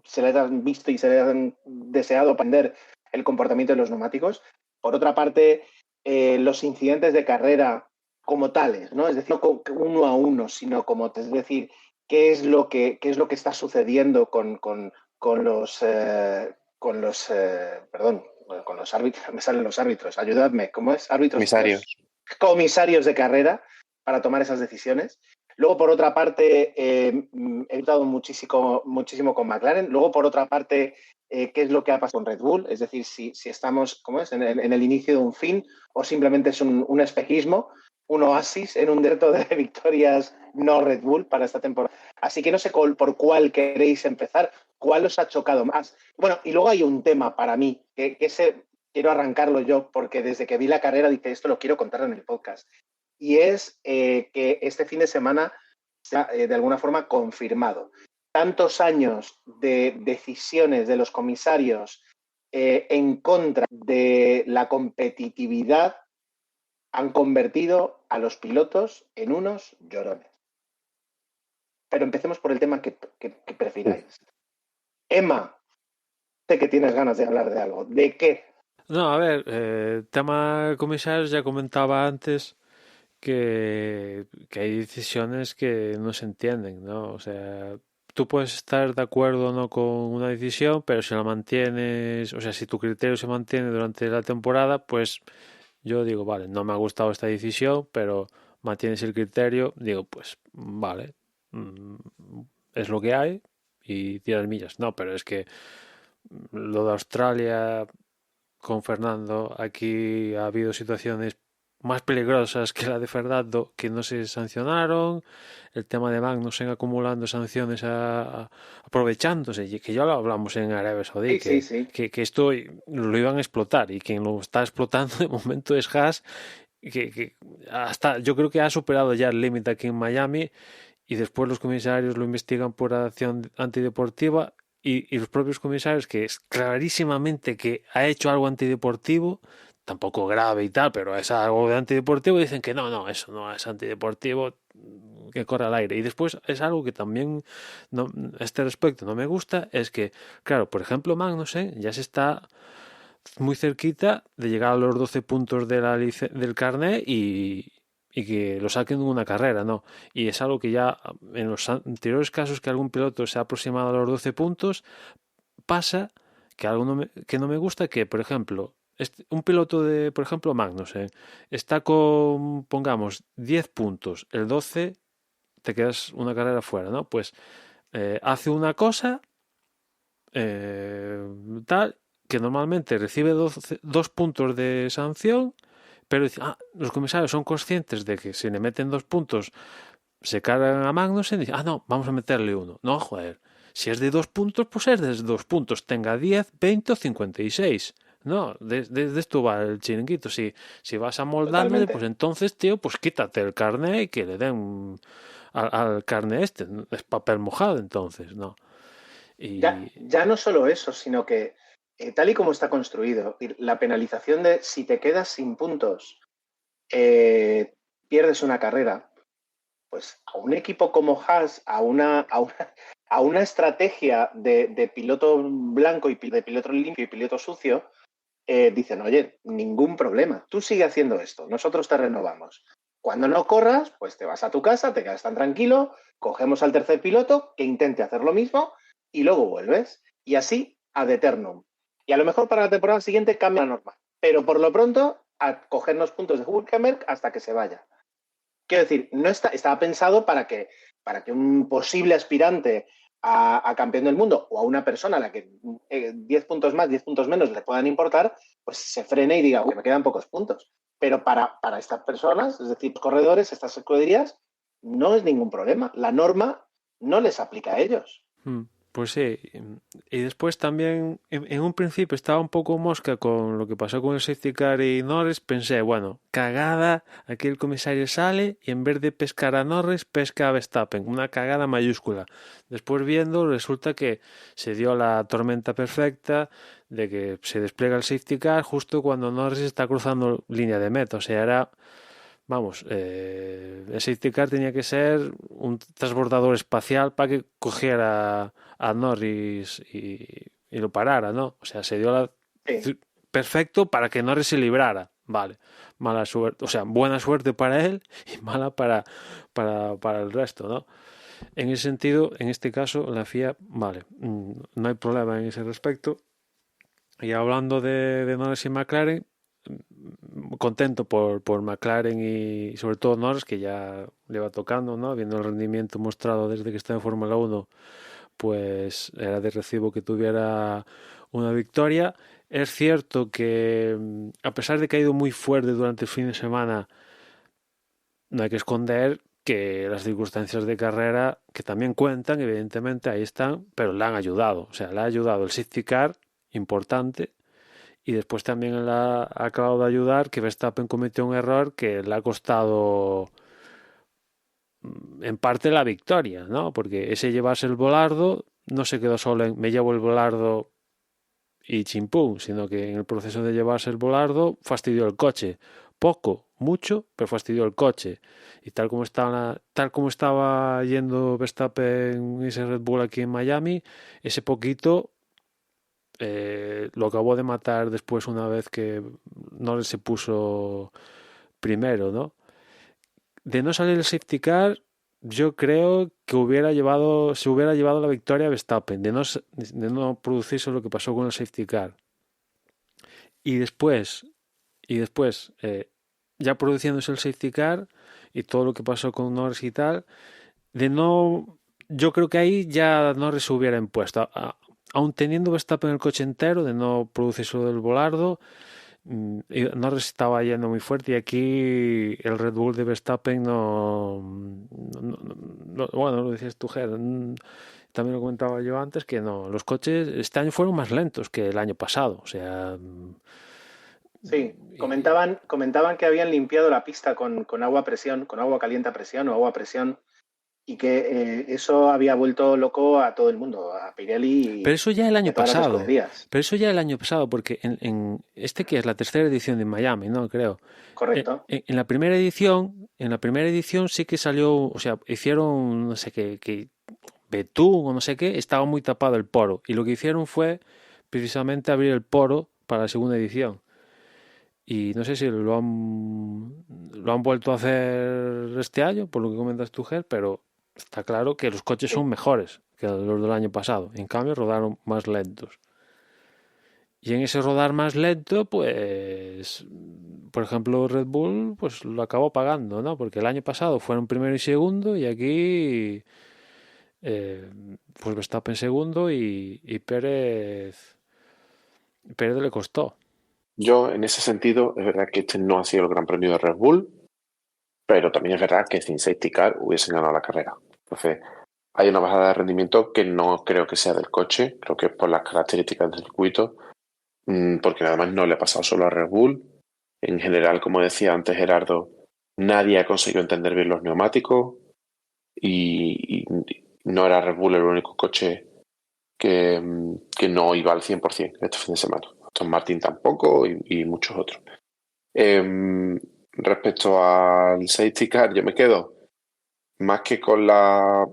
se les han visto y se les han deseado aprender el comportamiento de los neumáticos? Por otra parte, los incidentes de carrera como tales, ¿no? Es decir, no uno a uno, sino como, es decir, qué es lo que está sucediendo con los árbitros, me salen los árbitros, ayudadme, ¿cómo es? Árbitros. Comisarios de carrera para tomar esas decisiones. Luego, por otra parte, he notado muchísimo con McLaren. Luego, por otra parte, qué es lo que ha pasado con Red Bull. Es decir, si estamos, ¿cómo es?, en el inicio de un fin o simplemente es un espejismo, un oasis en un desierto de victorias no Red Bull para esta temporada. Así que no sé por cuál queréis empezar, cuál os ha chocado más. Bueno, y luego hay un tema para mí, que quiero arrancarlo yo, porque desde que vi la carrera dije, esto lo quiero contar en el podcast. Y es que este fin de semana se ha, de alguna forma, confirmado. Tantos años de decisiones de los comisarios en contra de la competitividad han convertido a los pilotos en unos llorones. Pero empecemos por el tema que prefiráis. Emma, sé que tienes ganas de hablar de algo. ¿De qué? No, a ver, tema comisarios, ya comentaba antes que hay decisiones que no se entienden, ¿no? O sea, tú puedes estar de acuerdo o no con una decisión, pero si la mantienes, o sea, si tu criterio se mantiene durante la temporada, pues yo digo, vale, no me ha gustado esta decisión, pero mantienes el criterio, digo, pues vale, es lo que hay y tiras millas. No, pero es que lo de Australia con Fernando, aquí ha habido situaciones más peligrosas que la de Fernando que no se sancionaron, el tema de Magnussen acumulando sanciones aprovechándose, que ya lo hablamos en Arabia Saudí, sí. que esto lo iban a explotar y quien lo está explotando de momento es Haas, que hasta yo creo que ha superado ya el límite aquí en Miami y después los comisarios lo investigan por acción antideportiva y los propios comisarios, que es clarísimamente que ha hecho algo antideportivo, tampoco grave y tal, pero es algo de antideportivo, y dicen que no, eso no es antideportivo, que corre al aire. Y después es algo que también a este respecto no me gusta, es que, claro, por ejemplo, Magnussen ya se está muy cerquita de llegar a los 12 puntos del carnet y que lo saquen de una carrera, ¿no? Y es algo que ya en los anteriores casos que algún piloto se ha aproximado a los 12 puntos, pasa que algo que no me gusta, que, por ejemplo, un piloto de, por ejemplo, Magnussen, está con, pongamos, 10 puntos, el 12 te quedas una carrera fuera, ¿no? Pues hace una cosa tal, que normalmente recibe 2 puntos de sanción, pero los comisarios son conscientes de que si le meten 2 puntos se cargan a Magnussen y dicen, no, vamos a meterle 1. No, joder, si es de 2 puntos, pues es de 2 puntos, tenga 10, 20 o 56. No, de esto va el chiringuito. Si vas amoldándole, pues entonces, tío, pues quítate el carné y que le den al carné es papel mojado, entonces, ¿no? Y ya no solo eso, sino que tal y como está construido, la penalización de si te quedas sin puntos, pierdes una carrera, pues a un equipo como Haas, a una estrategia de piloto blanco y de piloto limpio y piloto sucio, dicen, oye, ningún problema, tú sigue haciendo esto, nosotros te renovamos. Cuando no corras, pues te vas a tu casa, te quedas tan tranquilo, cogemos al tercer piloto que intente hacer lo mismo y luego vuelves. Y así ad eternum. Y a lo mejor para la temporada siguiente cambia la norma. Pero por lo pronto, a cogernos puntos de Hülkenberg hasta que se vaya. Quiero decir, no estaba pensado para que un posible aspirante a campeón del mundo o a una persona a la que 10 puntos más, 10 puntos menos le puedan importar, pues se frene y diga, me quedan pocos puntos. Pero para estas personas, es decir, los corredores, estas escuderías, no es ningún problema. La norma no les aplica a ellos. Pues sí, y después también, en un principio estaba un poco mosca con lo que pasó con el safety car y Norris, pensé, bueno, cagada, aquí el comisario sale y en vez de pescar a Norris, pesca a Verstappen, una cagada mayúscula. Después viendo, resulta que se dio la tormenta perfecta de que se despliega el safety car justo cuando Norris está cruzando línea de meta, o sea, era... Vamos, el safety car tenía que ser un transbordador espacial para que cogiera a Norris y lo parara, ¿no? O sea, se dio la Sí. perfecto para que Norris se librara. Vale, mala suerte, o sea, buena suerte para él y mala para el resto, ¿no? En ese sentido, en este caso, la FIA, vale, no hay problema en ese respecto. Y hablando de Norris y McLaren, contento por McLaren y sobre todo Norris, que ya le va tocando, ¿no? Viendo el rendimiento mostrado desde que está en Fórmula 1, pues era de recibo que tuviera una victoria. Es cierto que a pesar de que ha ido muy fuerte durante el fin de semana, no hay que esconder que las circunstancias de carrera, que también cuentan, evidentemente ahí están, pero le han ayudado. O sea, le ha ayudado el safety car, importante, y después también le ha acabado de ayudar que Verstappen cometió un error que le ha costado en parte la victoria, ¿no? Porque ese llevarse el volardo no se quedó solo en me llevo el volardo y chimpún, sino que en el proceso de llevarse el volardo fastidió el coche. Poco, mucho, pero fastidió el coche. Y tal como estaba yendo Verstappen y ese Red Bull aquí en Miami, ese poquito lo acabó de matar después una vez que Norris se puso primero, ¿no? De no salir el safety car, yo creo que se hubiera llevado la victoria a Verstappen, de no producirse lo que pasó con el safety car. Y después ya produciéndose el safety car y todo lo que pasó con Norris y tal, yo creo que ahí ya Norris se hubiera impuesto. Aún teniendo Verstappen el coche entero, de no producirse lo del volardo, Norris estaba yendo muy fuerte y aquí el Red Bull de Verstappen bueno, lo decías tú, Ger, también lo comentaba yo antes, que no, los coches este año fueron más lentos que el año pasado, o sea... Sí, comentaban que habían limpiado la pista con agua a presión, con agua caliente a presión o agua a presión, y que eso había vuelto loco a todo el mundo, a Pirelli Pero eso ya el y año a todas las pasado. escuderías. Pero eso ya el año pasado, porque en este que es la tercera edición de Miami, ¿no? Creo. Correcto. En la primera edición sí que salió, o sea, hicieron, no sé qué, que betún o no sé qué, estaba muy tapado el poro. Y lo que hicieron fue precisamente abrir el poro para la segunda edición. Y no sé si lo han vuelto a hacer este año, por lo que comentas tú, Ger, pero está claro que los coches son mejores que los del año pasado. En cambio, rodaron más lentos. Y en ese rodar más lento, pues, por ejemplo, Red Bull, pues lo acabó pagando, ¿no? Porque el año pasado fueron primero y segundo y aquí, pues Verstappen segundo y Pérez le costó. Yo, en ese sentido, es verdad que este no ha sido el Gran Premio de Red Bull, pero también es verdad que sin safety car hubiesen ganado la carrera. Entonces, hay una bajada de rendimiento que no creo que sea del coche, creo que es por las características del circuito, porque además no le ha pasado solo a Red Bull. En general, como decía antes Gerardo, nadie ha conseguido entender bien los neumáticos y no era Red Bull el único coche que no iba al 100% este fin de semana. Aston Martin tampoco y muchos otros. Respecto al safety car, yo me quedo más que con la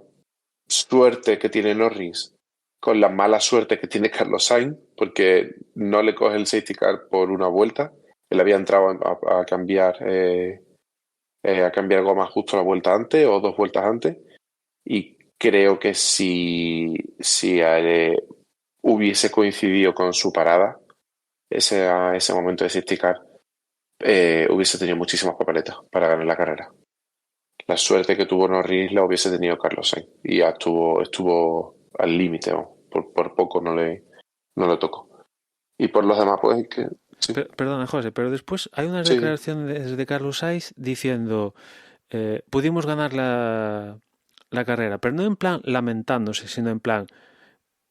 suerte que tiene Norris, con la mala suerte que tiene Carlos Sainz, porque no le coge el safety car por una vuelta. Él había entrado a cambiar goma justo la vuelta antes o 2 vueltas antes, y creo que si hubiese coincidido con su parada ese momento de safety car, hubiese tenido muchísimas papeletas para ganar la carrera. La suerte que tuvo Norris la hubiese tenido Carlos Sainz y ya estuvo al límite, por poco no le tocó. Y por los demás, pues que sí. Perdona, José, pero después hay una Sí. declaración de Carlos Sainz diciendo pudimos ganar la carrera, pero no en plan lamentándose, sino en plan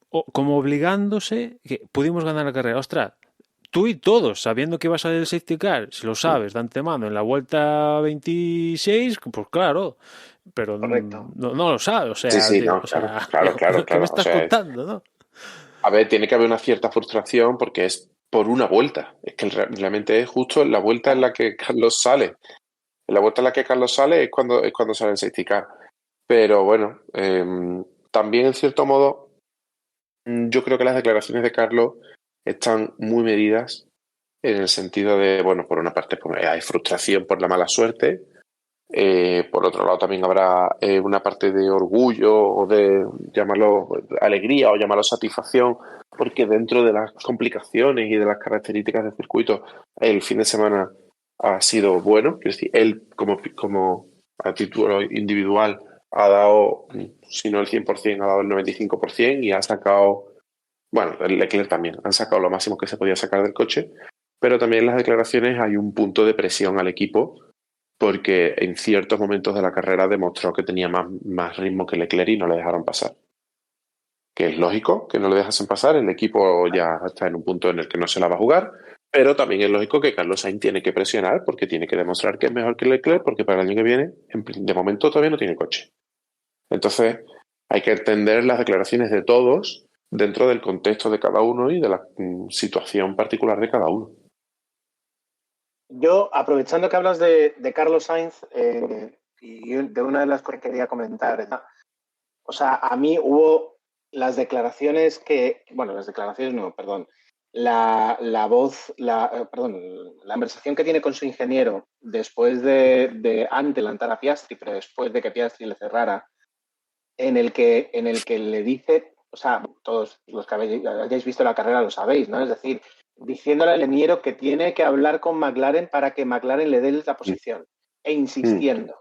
como obligándose que pudimos ganar la carrera. Ostras, tú y todos, sabiendo que iba a salir el safety car, si lo sabes de antemano en la vuelta 26, pues claro, pero Correcto. no lo sabes, o sea, Sí, tío, no, o sea, claro. ¿qué me O estás sea, contando, no? a ver, tiene que haber una cierta frustración porque es por una vuelta. Es que realmente es justo en la vuelta en la que Carlos sale. En la vuelta en la que Carlos sale es cuando sale el safety car. Pero bueno, también en cierto modo, yo creo que las declaraciones de Carlos están muy medidas en el sentido de, bueno, por una parte pues, hay frustración por la mala suerte, por otro lado también habrá una parte de orgullo o de llamarlo alegría o llamarlo satisfacción, porque dentro de las complicaciones y de las características del circuito, el fin de semana ha sido bueno. Es decir, él como a título individual ha dado, si no el 100%, ha dado el 95% y ha sacado, bueno, el Leclerc también, han sacado lo máximo que se podía sacar del coche, pero también en las declaraciones hay un punto de presión al equipo porque en ciertos momentos de la carrera demostró que tenía más ritmo que Leclerc y no le dejaron pasar. Que es lógico que no le dejasen pasar, el equipo ya está en un punto en el que no se la va a jugar, pero también es lógico que Carlos Sainz tiene que presionar porque tiene que demostrar que es mejor que Leclerc, porque para el año que viene, de momento todavía no tiene coche. Entonces hay que entender las declaraciones de todos dentro del contexto de cada uno y de la situación particular de cada uno. Yo, aprovechando que hablas de Carlos Sainz y de una de las cosas que quería comentar, ¿verdad? O sea, a mí hubo las declaraciones la conversación que tiene con su ingeniero después de adelantar a Piastri, pero después de que Piastri le cerrara, en el que le dice, o sea, todos los que hayáis visto la carrera lo sabéis, ¿no? Es decir, diciéndole al ingeniero que tiene que hablar con McLaren para que McLaren le dé la posición e insistiendo.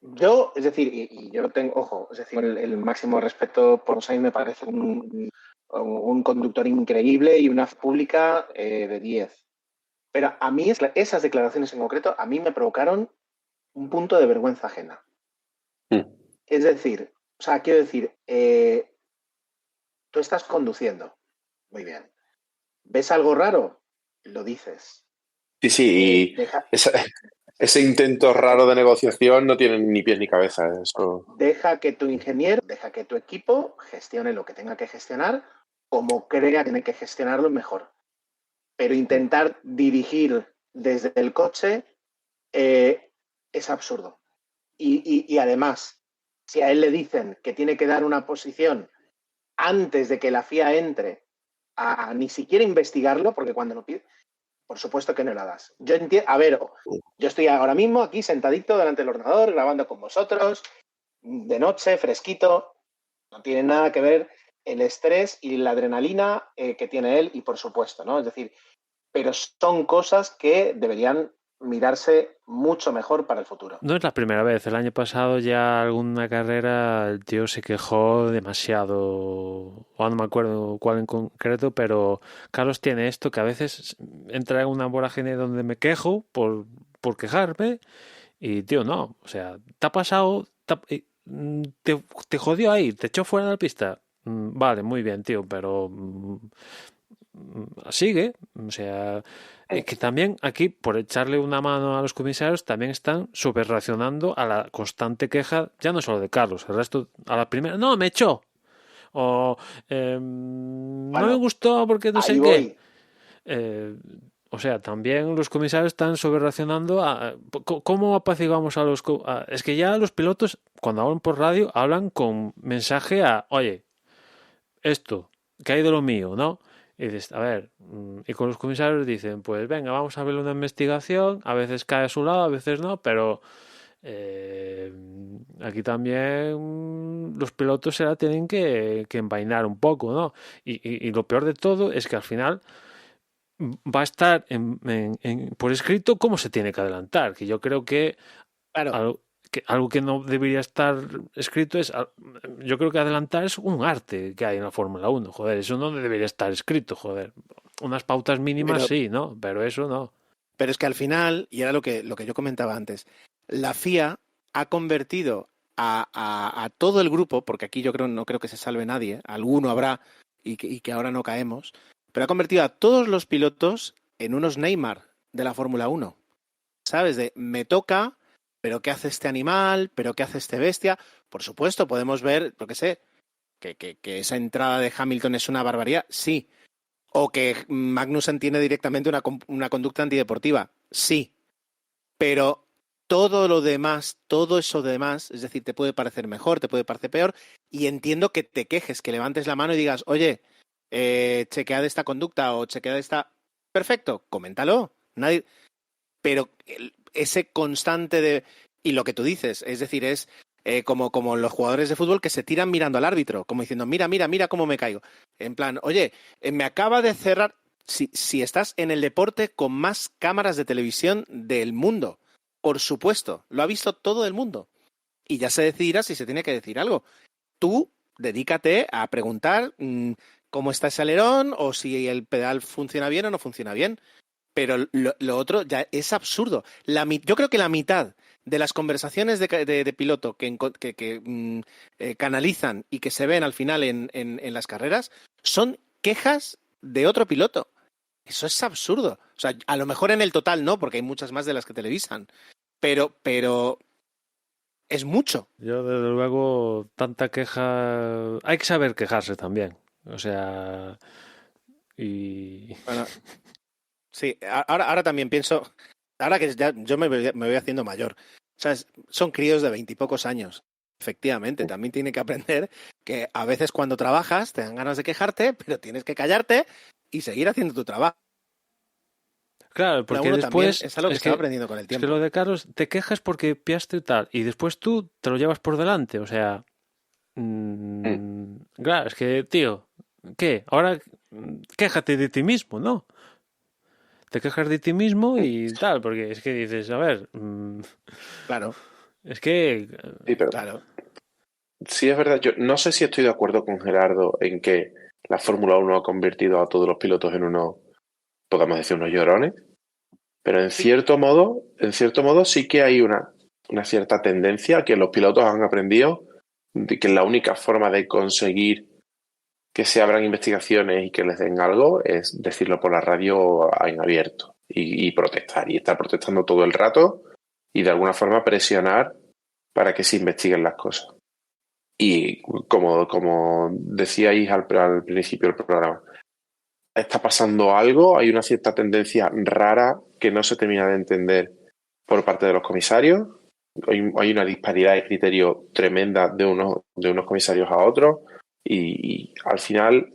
Yo, es decir, y yo lo tengo, ojo, es decir, el máximo respeto por Sainz, me parece un conductor increíble y una pública de 10. Pero a mí esas declaraciones en concreto a mí me provocaron un punto de vergüenza ajena. Es decir, o sea, quiero decir, tú estás conduciendo, muy bien. ¿Ves algo raro? Lo dices. Sí, y ese intento raro de negociación no tiene ni pies ni cabeza. Eso. Deja que tu ingeniero, deja que tu equipo gestione lo que tenga que gestionar como crea que tiene que gestionarlo mejor. Pero intentar dirigir desde el coche es absurdo. Y además, si a él le dicen que tiene que dar una posición antes de que la FIA entre a ni siquiera investigarlo, porque cuando lo pide, por supuesto que no la das. Yo entiendo, a ver, yo estoy ahora mismo aquí sentadito delante del ordenador, grabando con vosotros, de noche, fresquito, no tiene nada que ver el estrés y la adrenalina que tiene él y por supuesto, ¿no? Es decir, pero son cosas que deberían mirarse mucho mejor para el futuro. No es la primera vez. El año pasado ya alguna carrera el tío se quejó demasiado, o no me acuerdo cuál en concreto, pero Carlos tiene esto que a veces entra en una vorágine donde me quejo por quejarme y tío, no. O sea, te ha pasado, te jodió ahí, te echó fuera de la pista. Vale, muy bien, tío, pero sigue. O sea, que también aquí, por echarle una mano a los comisarios, también están subreaccionando a la constante queja, ya no solo de Carlos, el resto, a la primera, no, me echó. O no me gustó porque no sé qué. O sea, también los comisarios están sobrereaccionando a cómo apaciguamos a los... es que ya los pilotos, cuando hablan por radio, hablan con mensaje a, oye, esto, que hay de lo mío, ¿no? Y dices, a ver, y con los comisarios dicen, pues venga, vamos a ver una investigación, a veces cae a su lado, a veces no, pero aquí también los pilotos se la tienen que envainar un poco, ¿no? Y lo peor de todo es que al final va a estar por escrito cómo se tiene que adelantar, que yo creo que, claro, algo que no debería estar escrito es, yo creo que adelantar es un arte que hay en la Fórmula 1, joder, eso no debería estar escrito, joder, unas pautas mínimas sí, ¿no? Pero eso no. Pero es que al final, y era lo que yo comentaba antes, la FIA ha convertido a todo el grupo, porque aquí yo no creo que se salve nadie, alguno habrá y que ahora no caemos, pero ha convertido a todos los pilotos en unos Neymar de la Fórmula 1. ¿Sabes? De me toca, pero ¿qué hace este animal? ¿Pero qué hace este bestia? Por supuesto, podemos ver, lo que sé, que esa entrada de Hamilton es una barbaridad, sí. O que Magnussen tiene directamente una conducta antideportiva, sí. Pero todo lo demás, todo eso demás, es decir, te puede parecer mejor, te puede parecer peor, y entiendo que te quejes, que levantes la mano y digas, oye, chequea de esta conducta o chequea de esta... Perfecto, coméntalo. Nadie... Pero ese constante de... Y lo que tú dices, es decir, es como los jugadores de fútbol que se tiran mirando al árbitro, como diciendo, mira cómo me caigo. En plan, oye, me acaba de cerrar... Si estás en el deporte con más cámaras de televisión del mundo, por supuesto, lo ha visto todo el mundo. Y ya se decidirá si se tiene que decir algo. Tú dedícate a preguntar cómo está ese alerón o si el pedal funciona bien o no funciona bien. Pero lo otro ya es absurdo. Yo creo que la mitad de las conversaciones de piloto que canalizan y que se ven al final en las carreras son quejas de otro piloto. Eso es absurdo. O sea, a lo mejor en el total no, porque hay muchas más de las que televisan. Pero es mucho. Yo, desde luego, tanta queja... Hay que saber quejarse también. O sea... Y... Bueno, sí, ahora también pienso... Ahora que ya yo me voy haciendo mayor. O sea, son críos de 20 y pocos años. Efectivamente, también tiene que aprender que a veces cuando trabajas te dan ganas de quejarte, pero tienes que callarte y seguir haciendo tu trabajo. Claro, porque después es algo que se va aprendiendo con el tiempo. Es que lo de Carlos, te quejas porque piaste tal, y después tú te lo llevas por delante, o sea... claro, es que, tío, ¿qué? Ahora quéjate de ti mismo, ¿no? Te quejas de ti mismo y tal, porque es que dices, a ver... Claro. Es que... Sí, pero Claro. sí es verdad, yo no sé si estoy de acuerdo con Gerardo en que la Fórmula 1 ha convertido a todos los pilotos en unos, podemos decir, unos llorones, pero en cierto modo sí que hay una cierta tendencia a que los pilotos han aprendido de que la única forma de conseguir que se abran investigaciones y que les den algo es decirlo por la radio en abierto y protestar, y estar protestando todo el rato y de alguna forma presionar para que se investiguen las cosas. Y como decíais al principio del programa, está pasando algo, hay una cierta tendencia rara que no se termina de entender por parte de los comisarios. Hay una disparidad de criterio tremenda de unos comisarios a otros y al final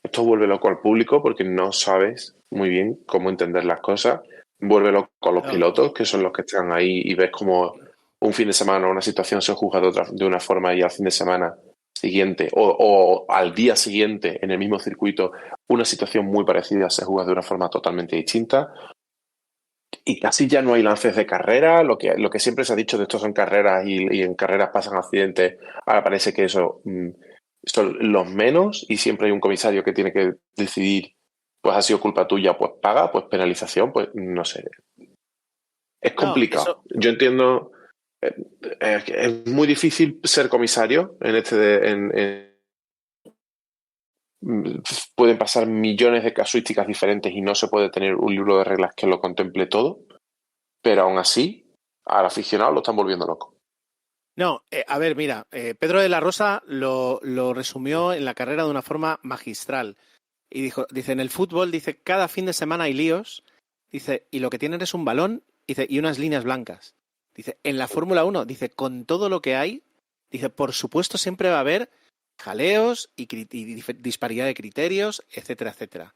esto vuelve loco al público porque no sabes muy bien cómo entender las cosas. Vuelve loco a los pilotos, que son los que están ahí, y ves como un fin de semana una situación se juzga de una forma y al fin de semana siguiente o al día siguiente en el mismo circuito una situación muy parecida se juzga de una forma totalmente distinta. Y casi ya no hay lances de carrera, lo que siempre se ha dicho de estos son carreras y en carreras pasan accidentes, ahora parece que eso son los menos y siempre hay un comisario que tiene que decidir, pues ha sido culpa tuya, pues paga, pues penalización, pues no sé. Es complicado. Yo entiendo, es muy difícil ser comisario pueden pasar millones de casuísticas diferentes y no se puede tener un libro de reglas que lo contemple todo, pero aún así al aficionado lo están volviendo loco. No, a ver, mira, Pedro de la Rosa lo resumió en la carrera de una forma magistral y dice, en el fútbol, dice, cada fin de semana hay líos, dice, y lo que tienen es un balón, dice, y unas líneas blancas. Dice, en la Fórmula 1, dice, con todo lo que hay, dice, por supuesto siempre va a haber jaleos y disparidad de criterios, etcétera, etcétera.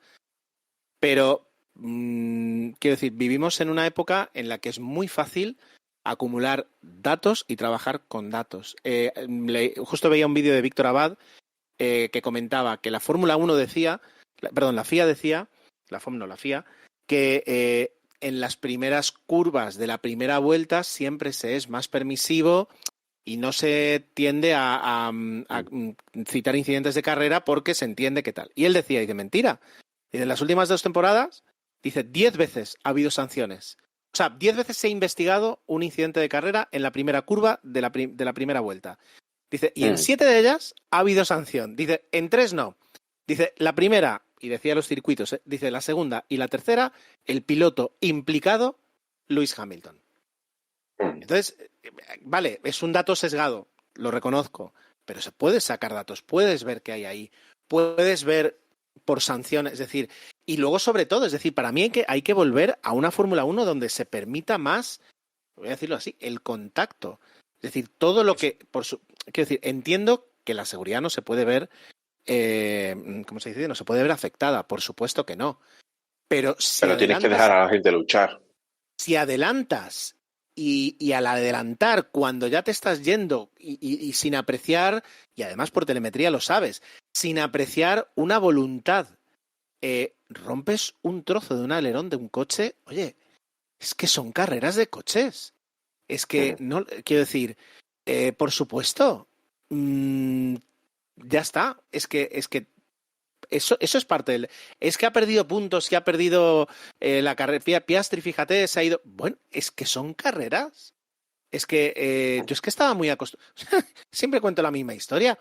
Pero, quiero decir, vivimos en una época en la que es muy fácil acumular datos y trabajar con datos. Justo veía un vídeo de Víctor Abad que comentaba que la Fórmula 1 decía, la FIA decía, la FIA, que en las primeras curvas de la primera vuelta siempre se es más permisivo y no se tiende a citar incidentes de carrera porque se entiende que tal. Y él decía, dice, mentira. Dice, en las últimas 2 temporadas, dice, 10 veces ha habido sanciones O sea, 10 veces se ha investigado un incidente de carrera en la primera curva de la primera vuelta. Dice, y en 7 de ellas ha habido sanción. Dice, en 3 no. Dice, la primera, y decía los circuitos, dice, la segunda y la tercera, el piloto implicado, Lewis Hamilton. Entonces, vale, es un dato sesgado, lo reconozco, pero se puede sacar datos, puedes ver qué hay ahí, puedes ver por sanciones, es decir, y luego sobre todo, es decir, para mí hay que volver a una Fórmula 1 donde se permita más, voy a decirlo así, el contacto. Es decir, todo lo que, quiero decir, entiendo que la seguridad no se puede ver, ¿cómo se dice? No se puede ver afectada, por supuesto que no. Pero tienes que dejar a la gente luchar. Si adelantas y al adelantar, cuando ya te estás yendo y sin apreciar, y además por telemetría lo sabes, sin apreciar una voluntad, rompes un trozo de un alerón de un coche, oye, es que son carreras de coches. Es que, no, quiero decir, por supuesto, ya está. Es que eso es parte del... Es que ha perdido puntos, que ha perdido la carrera. Piastri, fíjate, se ha ido... Bueno, es que son carreras. Es que yo es que estaba muy acostumbrado. Siempre cuento la misma historia.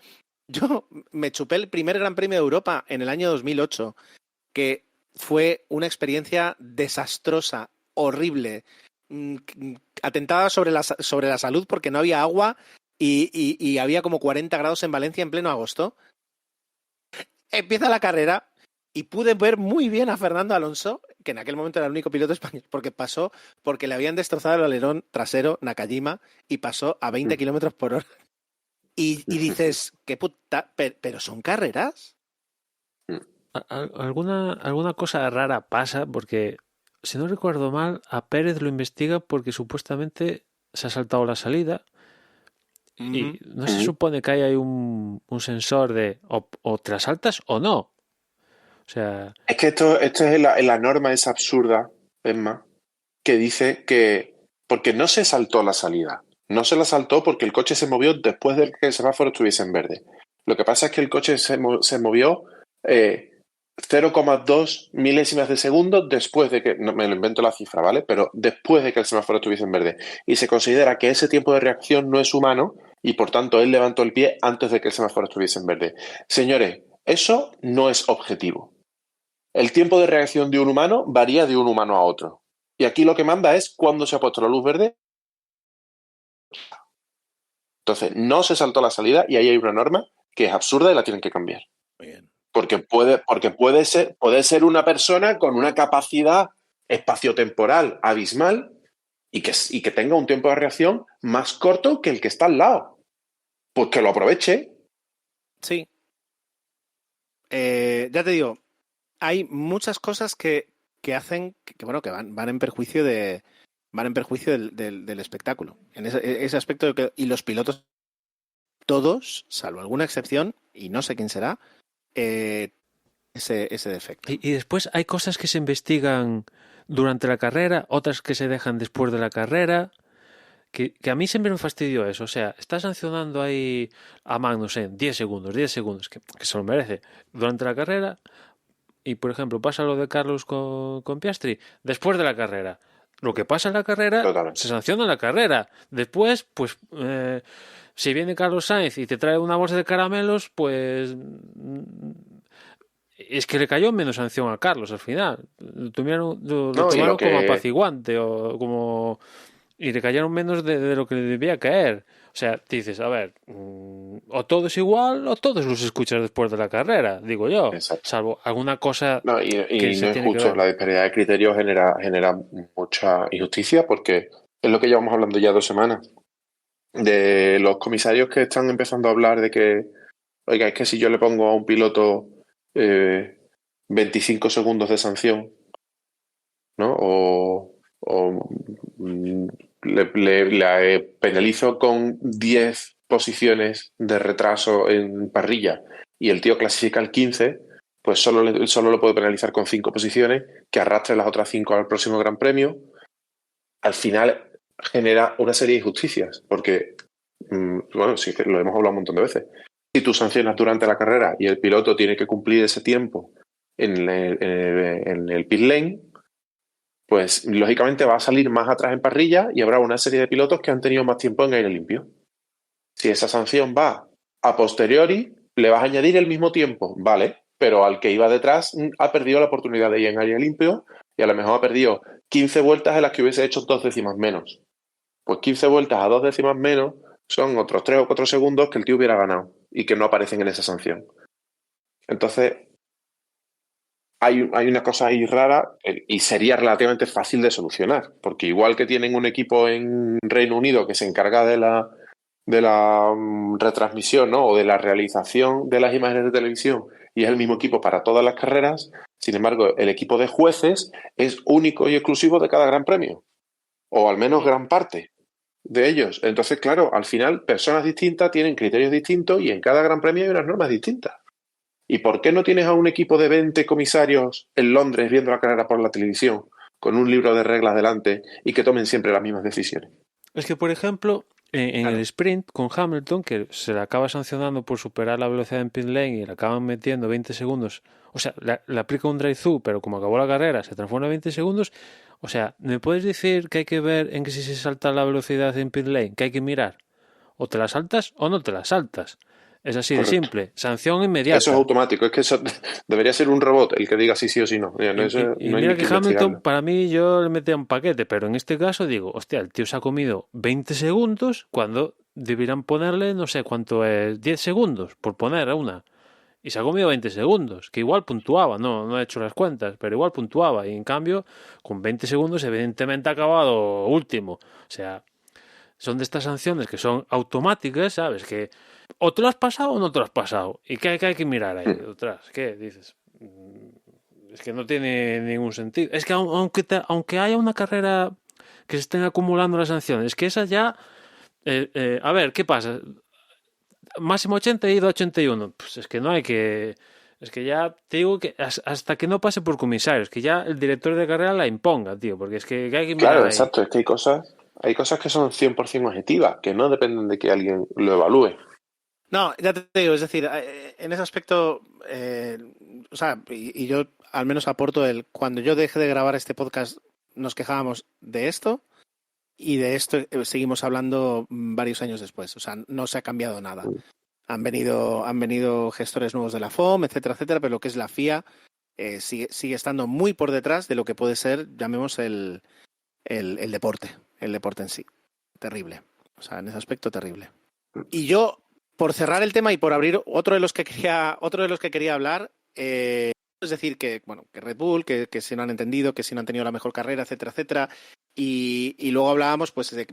Yo me chupé el primer Gran Premio de Europa en el año 2008, que fue una experiencia desastrosa, horrible, atentada sobre la salud porque no había agua y había como 40 grados en Valencia en pleno agosto. Empieza la carrera y pude ver muy bien a Fernando Alonso, que en aquel momento era el único piloto español, porque le habían destrozado el alerón trasero Nakajima y pasó a 20 kilómetros por hora. Y dices, qué puta, pero son carreras. Alguna cosa rara pasa porque, si no recuerdo mal, a Pérez lo investiga porque supuestamente se ha saltado la salida. Y no se supone que hay ahí un sensor de o te la saltas o no. O sea... Es que esto es la norma esa absurda, Emma, que dice que porque no se saltó la salida. No se la saltó porque el coche se movió después de que el semáforo estuviese en verde. Lo que pasa es que el coche se movió 0,2 milésimas de segundo después de que, no me lo invento la cifra, ¿vale? Pero después de que el semáforo estuviese en verde. Y se considera que ese tiempo de reacción no es humano y por tanto él levantó el pie antes de que el semáforo estuviese en verde. Señores, eso no es objetivo. El tiempo de reacción de un humano varía de un humano a otro. Y aquí lo que manda es cuándo se ha puesto la luz verde. Entonces, no se saltó la salida y ahí hay una norma que es absurda y la tienen que cambiar. Muy bien. Porque puede ser una persona con una capacidad espaciotemporal abismal y que tenga un tiempo de reacción más corto que el que está al lado. Pues que lo aproveche. Sí. Ya te digo, hay muchas cosas que hacen que van en perjuicio del espectáculo. En ese aspecto y los pilotos, todos, salvo alguna excepción, y no sé quién será, ese defecto. Y después hay cosas que se investigan durante la carrera, otras que se dejan después de la carrera, que a mí siempre me fastidió eso. O sea, está sancionando ahí a Magnussen 10 segundos, que se lo merece durante la carrera, y por ejemplo pasa lo de Carlos con Piastri después de la carrera. Lo que pasa en la carrera Totalmente. se sanciona en la carrera. Después, pues, si viene Carlos Sainz y te trae una bolsa de caramelos, pues es que le cayó menos sanción a Carlos al final. Lo tomaron como apaciguante y le cayeron menos de lo que le debía caer. O sea, dices, a ver, o todo es igual o todos los escuchas después de la carrera, digo yo. Exacto. Salvo alguna cosa No, y que no es justo. La disparidad de criterios genera mucha injusticia porque es lo que llevamos hablando ya 2 semanas. De los comisarios que están empezando a hablar de que, oiga, es que si yo le pongo a un piloto 25 segundos de sanción, ¿no? O le penalizo con 10 posiciones de retraso en parrilla y el tío clasifica el 15, pues solo lo puedo penalizar con 5 posiciones, que arrastre las otras 5 al próximo Gran Premio. Al final genera una serie de injusticias, porque, bueno, sí que lo hemos hablado un montón de veces. Si tú sancionas durante la carrera y el piloto tiene que cumplir ese tiempo en el pit lane, pues lógicamente va a salir más atrás en parrilla y habrá una serie de pilotos que han tenido más tiempo en aire limpio. Si esa sanción va a posteriori, le vas a añadir el mismo tiempo, vale, pero al que iba detrás ha perdido la oportunidad de ir en aire limpio y a lo mejor ha perdido 15 vueltas en las que hubiese hecho 2 décimas menos. Pues 15 vueltas a 2 décimas menos son otros 3 o 4 segundos que el tío hubiera ganado y que no aparecen en esa sanción. Entonces, hay una cosa ahí rara y sería relativamente fácil de solucionar, porque igual que tienen un equipo en Reino Unido que se encarga de la retransmisión, ¿no? O de la realización de las imágenes de televisión y es el mismo equipo para todas las carreras, sin embargo, el equipo de jueces es único y exclusivo de cada gran premio, o al menos gran parte de ellos. Entonces, claro, al final, personas distintas tienen criterios distintos y en cada gran premio hay unas normas distintas. ¿Y por qué no tienes a un equipo de 20 comisarios en Londres viendo la carrera por la televisión con un libro de reglas delante y que tomen siempre las mismas decisiones? Es que, por ejemplo, en el sprint con Hamilton, que se le acaba sancionando por superar la velocidad en pit lane y le acaban metiendo 20 segundos, o sea, le aplica un drive-through, pero como acabó la carrera se transforma en 20 segundos, o sea, ¿me puedes decir que hay que ver en que si se salta la velocidad en pit lane, que hay que mirar? O te la saltas o no te la saltas. Es así de simple. Sanción inmediata. Eso es automático. Es que eso debería ser un robot el que diga sí o sí no. Y mira que Hamilton, para mí, yo le metía un paquete, pero en este caso digo, hostia, el tío se ha comido 20 segundos cuando deberían ponerle, no sé cuánto es, 10 segundos por poner a una. Y se ha comido 20 segundos, que igual puntuaba, no he hecho las cuentas, pero igual puntuaba. Y en cambio, con 20 segundos, evidentemente ha acabado último. O sea, son de estas sanciones que son automáticas, ¿sabes? Que o te lo has pasado o no te lo has pasado. ¿Y qué hay que mirar ahí detrás? ¿Qué dices? Es que no tiene ningún sentido. Es que aunque haya una carrera que se estén acumulando las sanciones, es que esa ya... a ver, ¿qué pasa? Máximo 80 y ido a 81. Pues es que no hay que... Es que ya te digo que hasta que no pase por comisarios, que ya el director de carrera la imponga, tío, porque es que hay que mirar. Claro, ahí. Exacto, es que hay cosas que son 100% objetivas, que no dependen de que alguien lo evalúe. No, ya te digo, es decir, en ese aspecto, o sea, y yo al menos aporto cuando yo dejé de grabar este podcast nos quejábamos de esto y de esto seguimos hablando varios años después, o sea, no se ha cambiado nada. Han venido gestores nuevos de la FOM, etcétera, etcétera, pero lo que es la FIA sigue estando muy por detrás de lo que puede ser, llamemos el deporte en sí. Terrible, o sea, en ese aspecto terrible. Y yo, por cerrar el tema y por abrir otro de los que quería hablar, es decir, que Red Bull, que si no han entendido, que si no han tenido la mejor carrera, etcétera, etcétera. Y luego hablábamos pues de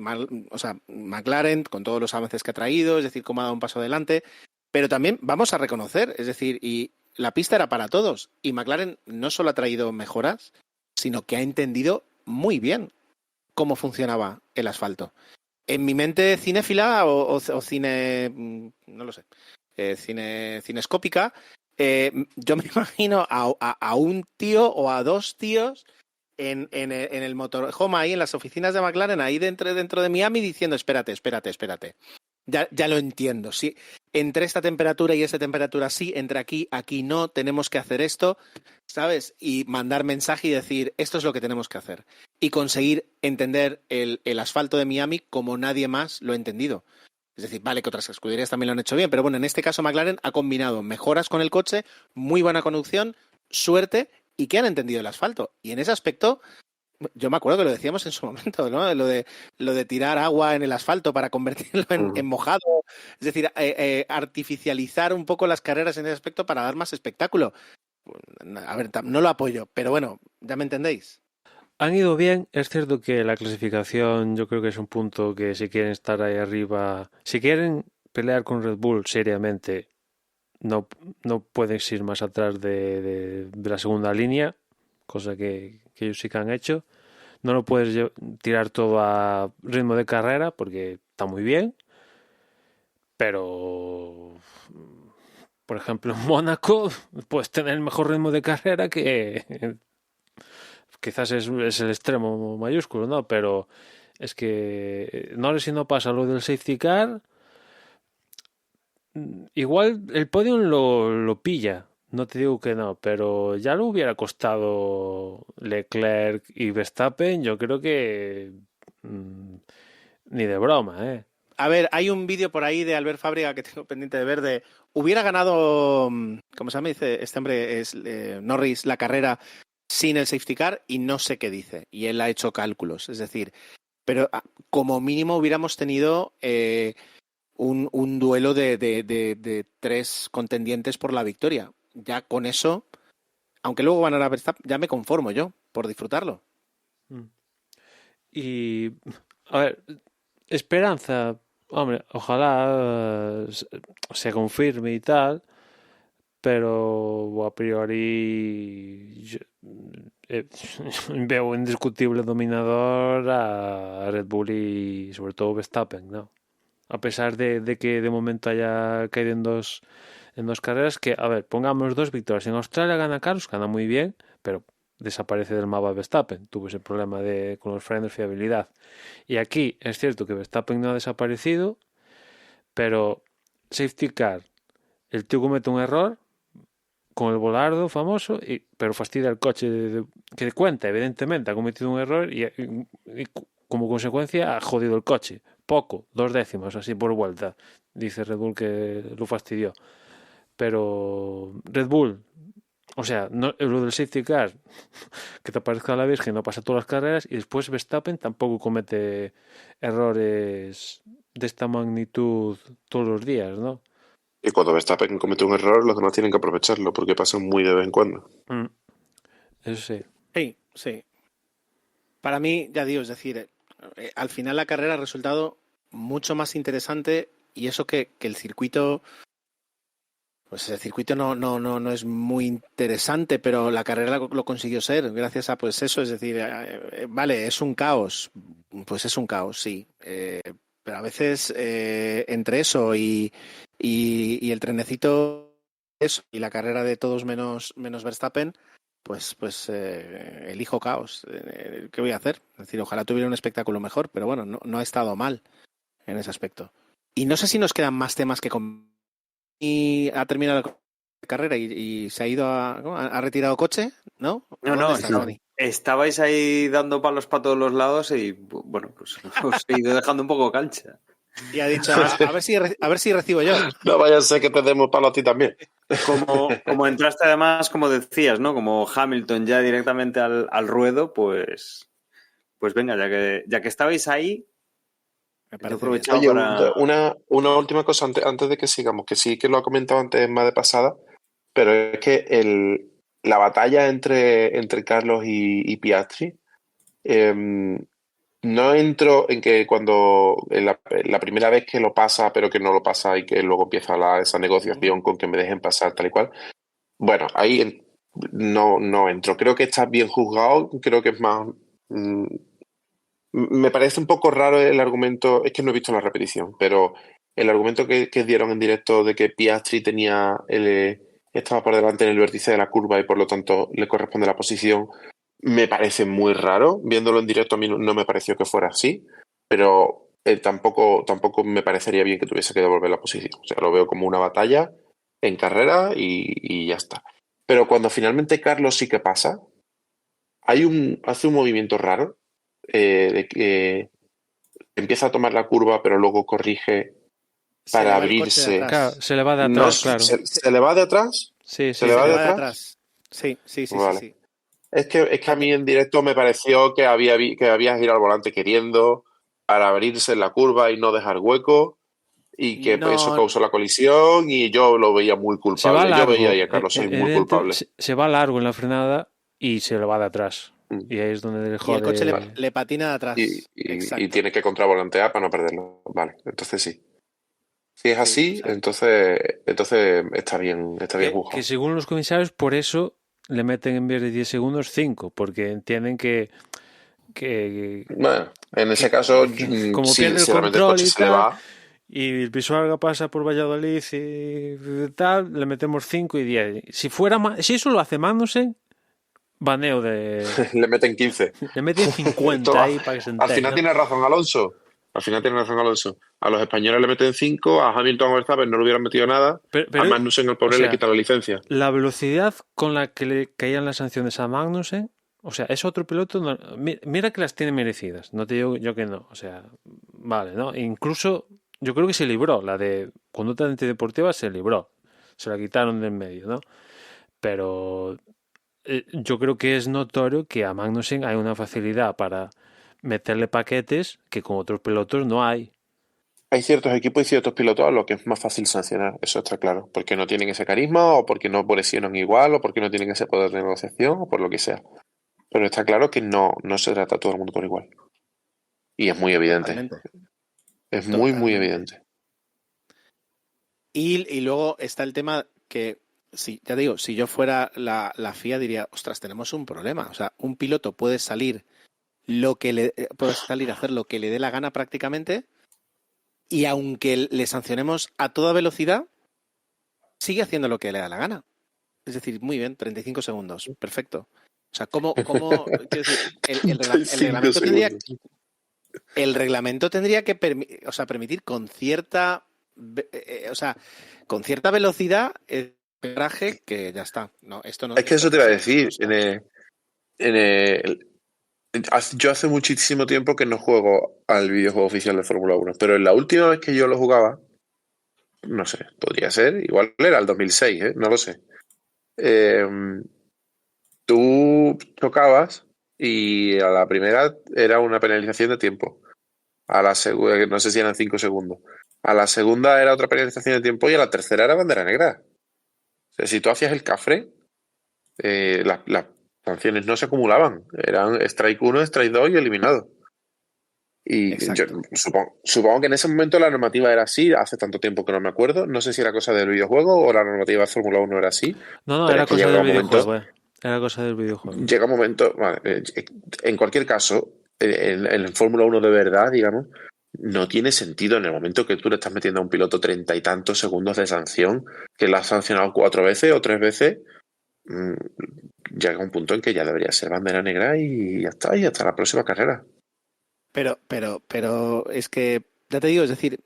McLaren, con todos los avances que ha traído, es decir, cómo ha dado un paso adelante. Pero también vamos a reconocer, es decir, y la pista era para todos. Y McLaren no solo ha traído mejoras, sino que ha entendido muy bien cómo funcionaba el asfalto. En mi mente cinéfila o cine, no lo sé, cinescópica, yo me imagino a un tío o a dos tíos en el motorhome ahí, en las oficinas de McLaren, ahí dentro de Miami, diciendo, espérate. Ya lo entiendo. Sí, entre esta temperatura y esta temperatura sí, entre aquí no, tenemos que hacer esto, ¿sabes? Y mandar mensaje y decir, esto es lo que tenemos que hacer. Y conseguir entender el asfalto de Miami como nadie más lo ha entendido. Es decir, vale que otras escuderías también lo han hecho bien, pero bueno, en este caso McLaren ha combinado mejoras con el coche, muy buena conducción, suerte y que han entendido el asfalto. Y en ese aspecto... Yo me acuerdo que lo decíamos en su momento, ¿no? Lo de tirar agua en el asfalto para convertirlo en mojado. Es decir, artificializar un poco las carreras en ese aspecto para dar más espectáculo. A ver, no lo apoyo, pero bueno, ya me entendéis. Han ido bien, es cierto que la clasificación yo creo que es un punto que si quieren estar ahí arriba, si quieren pelear con Red Bull seriamente, no pueden ir más atrás de la segunda línea, cosa que ellos sí que han hecho. No lo puedes tirar todo a ritmo de carrera porque está muy bien, pero por ejemplo en Mónaco puedes tener el mejor ritmo de carrera que quizás es el extremo mayúsculo, ¿no? Pero es que no sé si no pasa lo del safety car, igual el podium lo pilla no te digo que no, pero ya lo hubiera costado Leclerc y Verstappen, yo creo que ni de broma, ¿eh? A ver, hay un vídeo por ahí de Albert Fábrega que tengo pendiente de ver de... Hubiera ganado, ¿cómo se llama? Dice, este hombre es Norris la carrera sin el safety car y no sé qué dice. Y él ha hecho cálculos, es decir, pero como mínimo hubiéramos tenido un duelo de 3 contendientes por la victoria. Ya con eso, aunque luego ganara Verstappen, ya me conformo yo por disfrutarlo. Y, a ver, esperanza, hombre, ojalá se confirme y tal, pero a priori veo un indiscutible dominador a Red Bull y sobre todo Verstappen, ¿no? A pesar de que de momento haya caído en dos carreras, que, a ver, pongamos 2 victorias. En Australia gana Carlos, gana muy bien, pero desaparece del mapa Verstappen. Tuvo ese problema con los frenos de fiabilidad. Y aquí es cierto que Verstappen no ha desaparecido, pero safety car, el tío comete un error con el volardo famoso, pero fastidia el coche que cuenta, evidentemente, ha cometido un error y como consecuencia ha jodido el coche. Poco, 2 décimas así por vuelta. Dice Red Bull que lo fastidió. Pero Red Bull, o sea, no, lo del safety car, que te aparezca la Virgen, no pasa todas las carreras, y después Verstappen tampoco comete errores de esta magnitud todos los días, ¿no? Y cuando Verstappen comete un error, los demás tienen que aprovecharlo, porque pasa muy de vez en cuando. Eso sí. Sí, sí. Para mí, ya digo, es decir, al final la carrera ha resultado mucho más interesante y eso que el circuito, pues el circuito no es muy interesante, pero la carrera lo consiguió ser gracias a pues eso, es decir, vale, es un caos, pues es un caos, sí, pero a veces entre eso y el trenecito eso, y la carrera de todos menos Verstappen, pues elijo caos. ¿Qué voy a hacer? Es decir, ojalá tuviera un espectáculo mejor, pero bueno, no ha estado mal en ese aspecto. Y no sé si nos quedan más temas que y ha terminado la carrera y se ha ido ha retirado coche, ¿no? No, estabais ahí dando palos para todos los lados y bueno, pues os he ido dejando un poco cancha. Y ha dicho, a ver si recibo yo. No vaya a ser que te demos palo a ti también. Como entraste además, como decías, ¿no? Como Hamilton ya directamente al ruedo, pues venga, ya que estabais ahí, me parece aprovechado Oye, para... una última cosa antes de que sigamos, que sí que lo ha comentado antes más de pasada, pero es que la batalla entre Carlos y Piastri, no entro en que cuando la primera vez que lo pasa, pero que no lo pasa y que luego empieza esa negociación con que me dejen pasar tal y cual. Bueno, ahí no entro. Creo que está bien juzgado, creo que es más... me parece un poco raro el argumento, es que no he visto la repetición, pero el argumento que dieron en directo de que Piastri estaba por delante en el vértice de la curva y por lo tanto le corresponde la posición, me parece muy raro. Viéndolo en directo a mí no me pareció que fuera así, pero tampoco me parecería bien que tuviese que devolver la posición. O sea, lo veo como una batalla en carrera y ya está. Pero cuando finalmente Carlos sí que pasa, hace un movimiento raro de que empieza a tomar la curva pero luego corrige para abrirse. Claro, se le va de atrás, claro. ¿Se le va de atrás? Sí, ¿Se le va de atrás? Sí. Vale. Sí. Es que a mí en directo me pareció que había girado al volante queriendo para abrirse en la curva y no dejar hueco y que eso causó la colisión y yo lo veía muy culpable. Yo veía ahí a Carlos Sainz muy culpable. Se va largo en la frenada y se le va de atrás. Y ahí es donde y el coche le patina de atrás. Y tiene que contravolantear para no perderlo. Vale, entonces sí. Si es así, entonces está bien juzgado. Que según los comisarios, por eso le meten en vez de 10 segundos 5, porque entienden que bueno, en ese caso, como sí, pierde el si realmente el control coche y se le tal, va. y el Pisuerga pasa por Valladolid y tal, le metemos 5 y 10. Si eso lo hace Magnussen, baneo de... Le meten 15. Le meten 50 ahí para que se entere. Al final ¿no? tiene razón Alonso. Al final tiene razón Alonso. A los españoles le meten 5, a Hamilton o Verstappen no le hubieran metido nada, Pero, a Magnussen el pobre o sea, le quita la licencia. la velocidad con la que le caían las sanciones a Magnussen, o sea, es otro piloto, mira que las tiene merecidas, no te digo yo que no, o sea, vale, ¿no? Incluso yo creo que se libró, la de conducta antideportiva se libró, se la quitaron del medio, ¿no? Pero yo creo que es notorio que a Magnussen hay una facilidad para meterle paquetes que con otros pilotos no hay. Hay ciertos equipos y ciertos pilotos a los que es más fácil sancionar, eso está claro, porque no tienen ese carisma o porque no presionan igual o porque no tienen ese poder de negociación o por lo que sea. Pero está claro que no se trata a todo el mundo por igual. Y es muy evidente. Totalmente. Es muy, muy Totalmente. evidente. Y luego está el tema que, sí, ya te digo, si yo fuera la FIA diría, ostras, tenemos un problema. O sea, un piloto puede salir a hacer lo que le dé la gana prácticamente, y aunque le sancionemos a toda velocidad, sigue haciendo lo que le da la gana. Es decir, muy bien, 35 segundos, perfecto. O sea, ¿cómo quiero decir, el reglamento tendría que permitir con cierta velocidad el traje que ya está. No, esto no. Es que eso te iba a decir. Yo hace muchísimo tiempo que no juego al videojuego oficial de Fórmula 1, pero en la última vez que yo lo jugaba, no sé, podría ser, igual era el 2006, no lo sé. Tú chocabas y a la primera era una penalización de tiempo. A la segunda, no sé si eran 5 segundos. A la segunda era otra penalización de tiempo y a la tercera era bandera negra. O sea, si tú hacías el cafre, las sanciones no se acumulaban. Eran strike 1, strike 2 y eliminado. Y yo supongo que en ese momento la normativa era así, hace tanto tiempo que no me acuerdo. No sé si era cosa del videojuego o la normativa de Fórmula 1 era así. No, pero era es que cosa llega del un momento, videojuego. Era cosa del videojuego. llega un momento, vale, en cualquier caso, en Fórmula 1 de verdad, digamos, no tiene sentido en el momento que tú le estás metiendo a un piloto 30 y tantos segundos de sanción, que la has sancionado 4 veces o 3 veces, llega un punto en que ya debería ser bandera negra y ya está, y hasta la próxima carrera. Pero es que, ya te digo, es decir,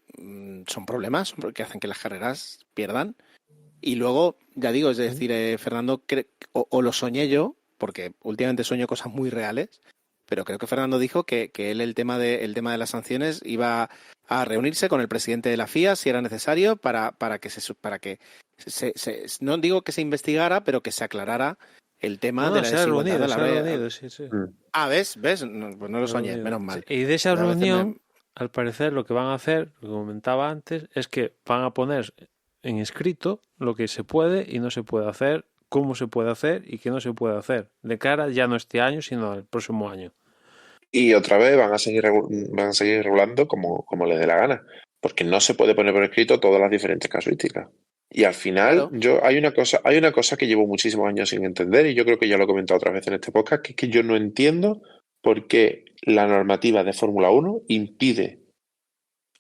son problemas que hacen que las carreras pierdan. Y luego, ya digo, es decir, Fernando, o lo soñé yo, porque últimamente sueño cosas muy reales, pero creo que Fernando dijo que él el tema de las sanciones iba a reunirse con el presidente de la FIA si era necesario para que no digo que se investigara, pero que se aclarara el tema de la desigualdad de la red. Sí. Ah, ¿ves? No, pues no lo soñé, menos mal. Sí. Y de esa reunión, al parecer, lo que van a hacer, lo que comentaba antes, es que van a poner en escrito lo que se puede y no se puede hacer, cómo se puede hacer y qué no se puede hacer, de cara ya no este año, sino al próximo año. Y otra vez van a seguir regulando como les dé la gana, porque no se puede poner por escrito todas las diferentes casuísticas. Y al final, claro, hay una cosa que llevo muchísimos años sin entender, y yo creo que ya lo he comentado otras veces en este podcast, que es que yo no entiendo por qué la normativa de Fórmula 1 impide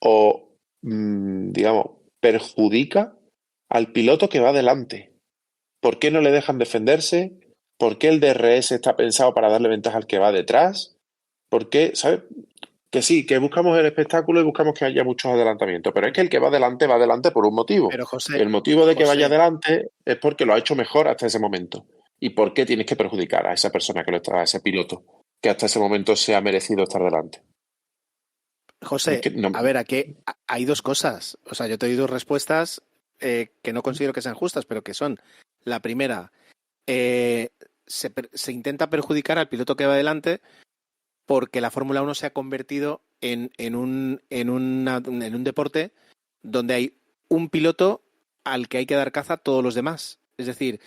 o, digamos, perjudica al piloto que va delante. ¿Por qué no le dejan defenderse? ¿Por qué el DRS está pensado para darle ventaja al que va detrás? ¿Por qué? ¿Sabes? Que sí, que buscamos el espectáculo y buscamos que haya muchos adelantamientos, pero es que el que va adelante por un motivo. pero José, El motivo de que vaya adelante es porque lo ha hecho mejor hasta ese momento. ¿Y por qué tienes que perjudicar a esa persona a ese piloto que hasta ese momento se ha merecido estar delante? José, Es que no... a ver, aquí hay dos cosas. O sea, yo te doy dos respuestas que no considero que sean justas, pero que son: la primera, se intenta perjudicar al piloto que va adelante porque la Fórmula 1 se ha convertido en un deporte donde hay un piloto al que hay que dar caza a todos los demás. Es decir,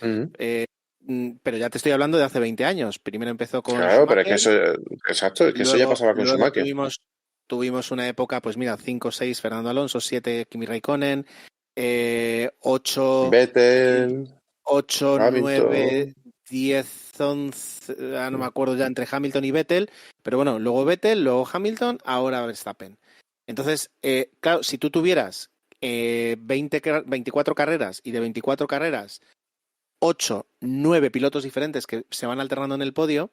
pero ya te estoy hablando de hace 20 años. Primero empezó con Claro, Schumacher, pero es que eso, exacto, es que eso ya pasaba con Schumacher. Tuvimos una época, pues mira, 5, 6 Fernando Alonso, 7 Kimi Raikkonen, 8 Vettel, 9, 10, 11, no me acuerdo ya, entre Hamilton y Vettel, pero bueno, luego Vettel, luego Hamilton, ahora Verstappen. Entonces, claro, si tú tuvieras 24 carreras y de 24 carreras 8, 9 pilotos diferentes que se van alternando en el podio,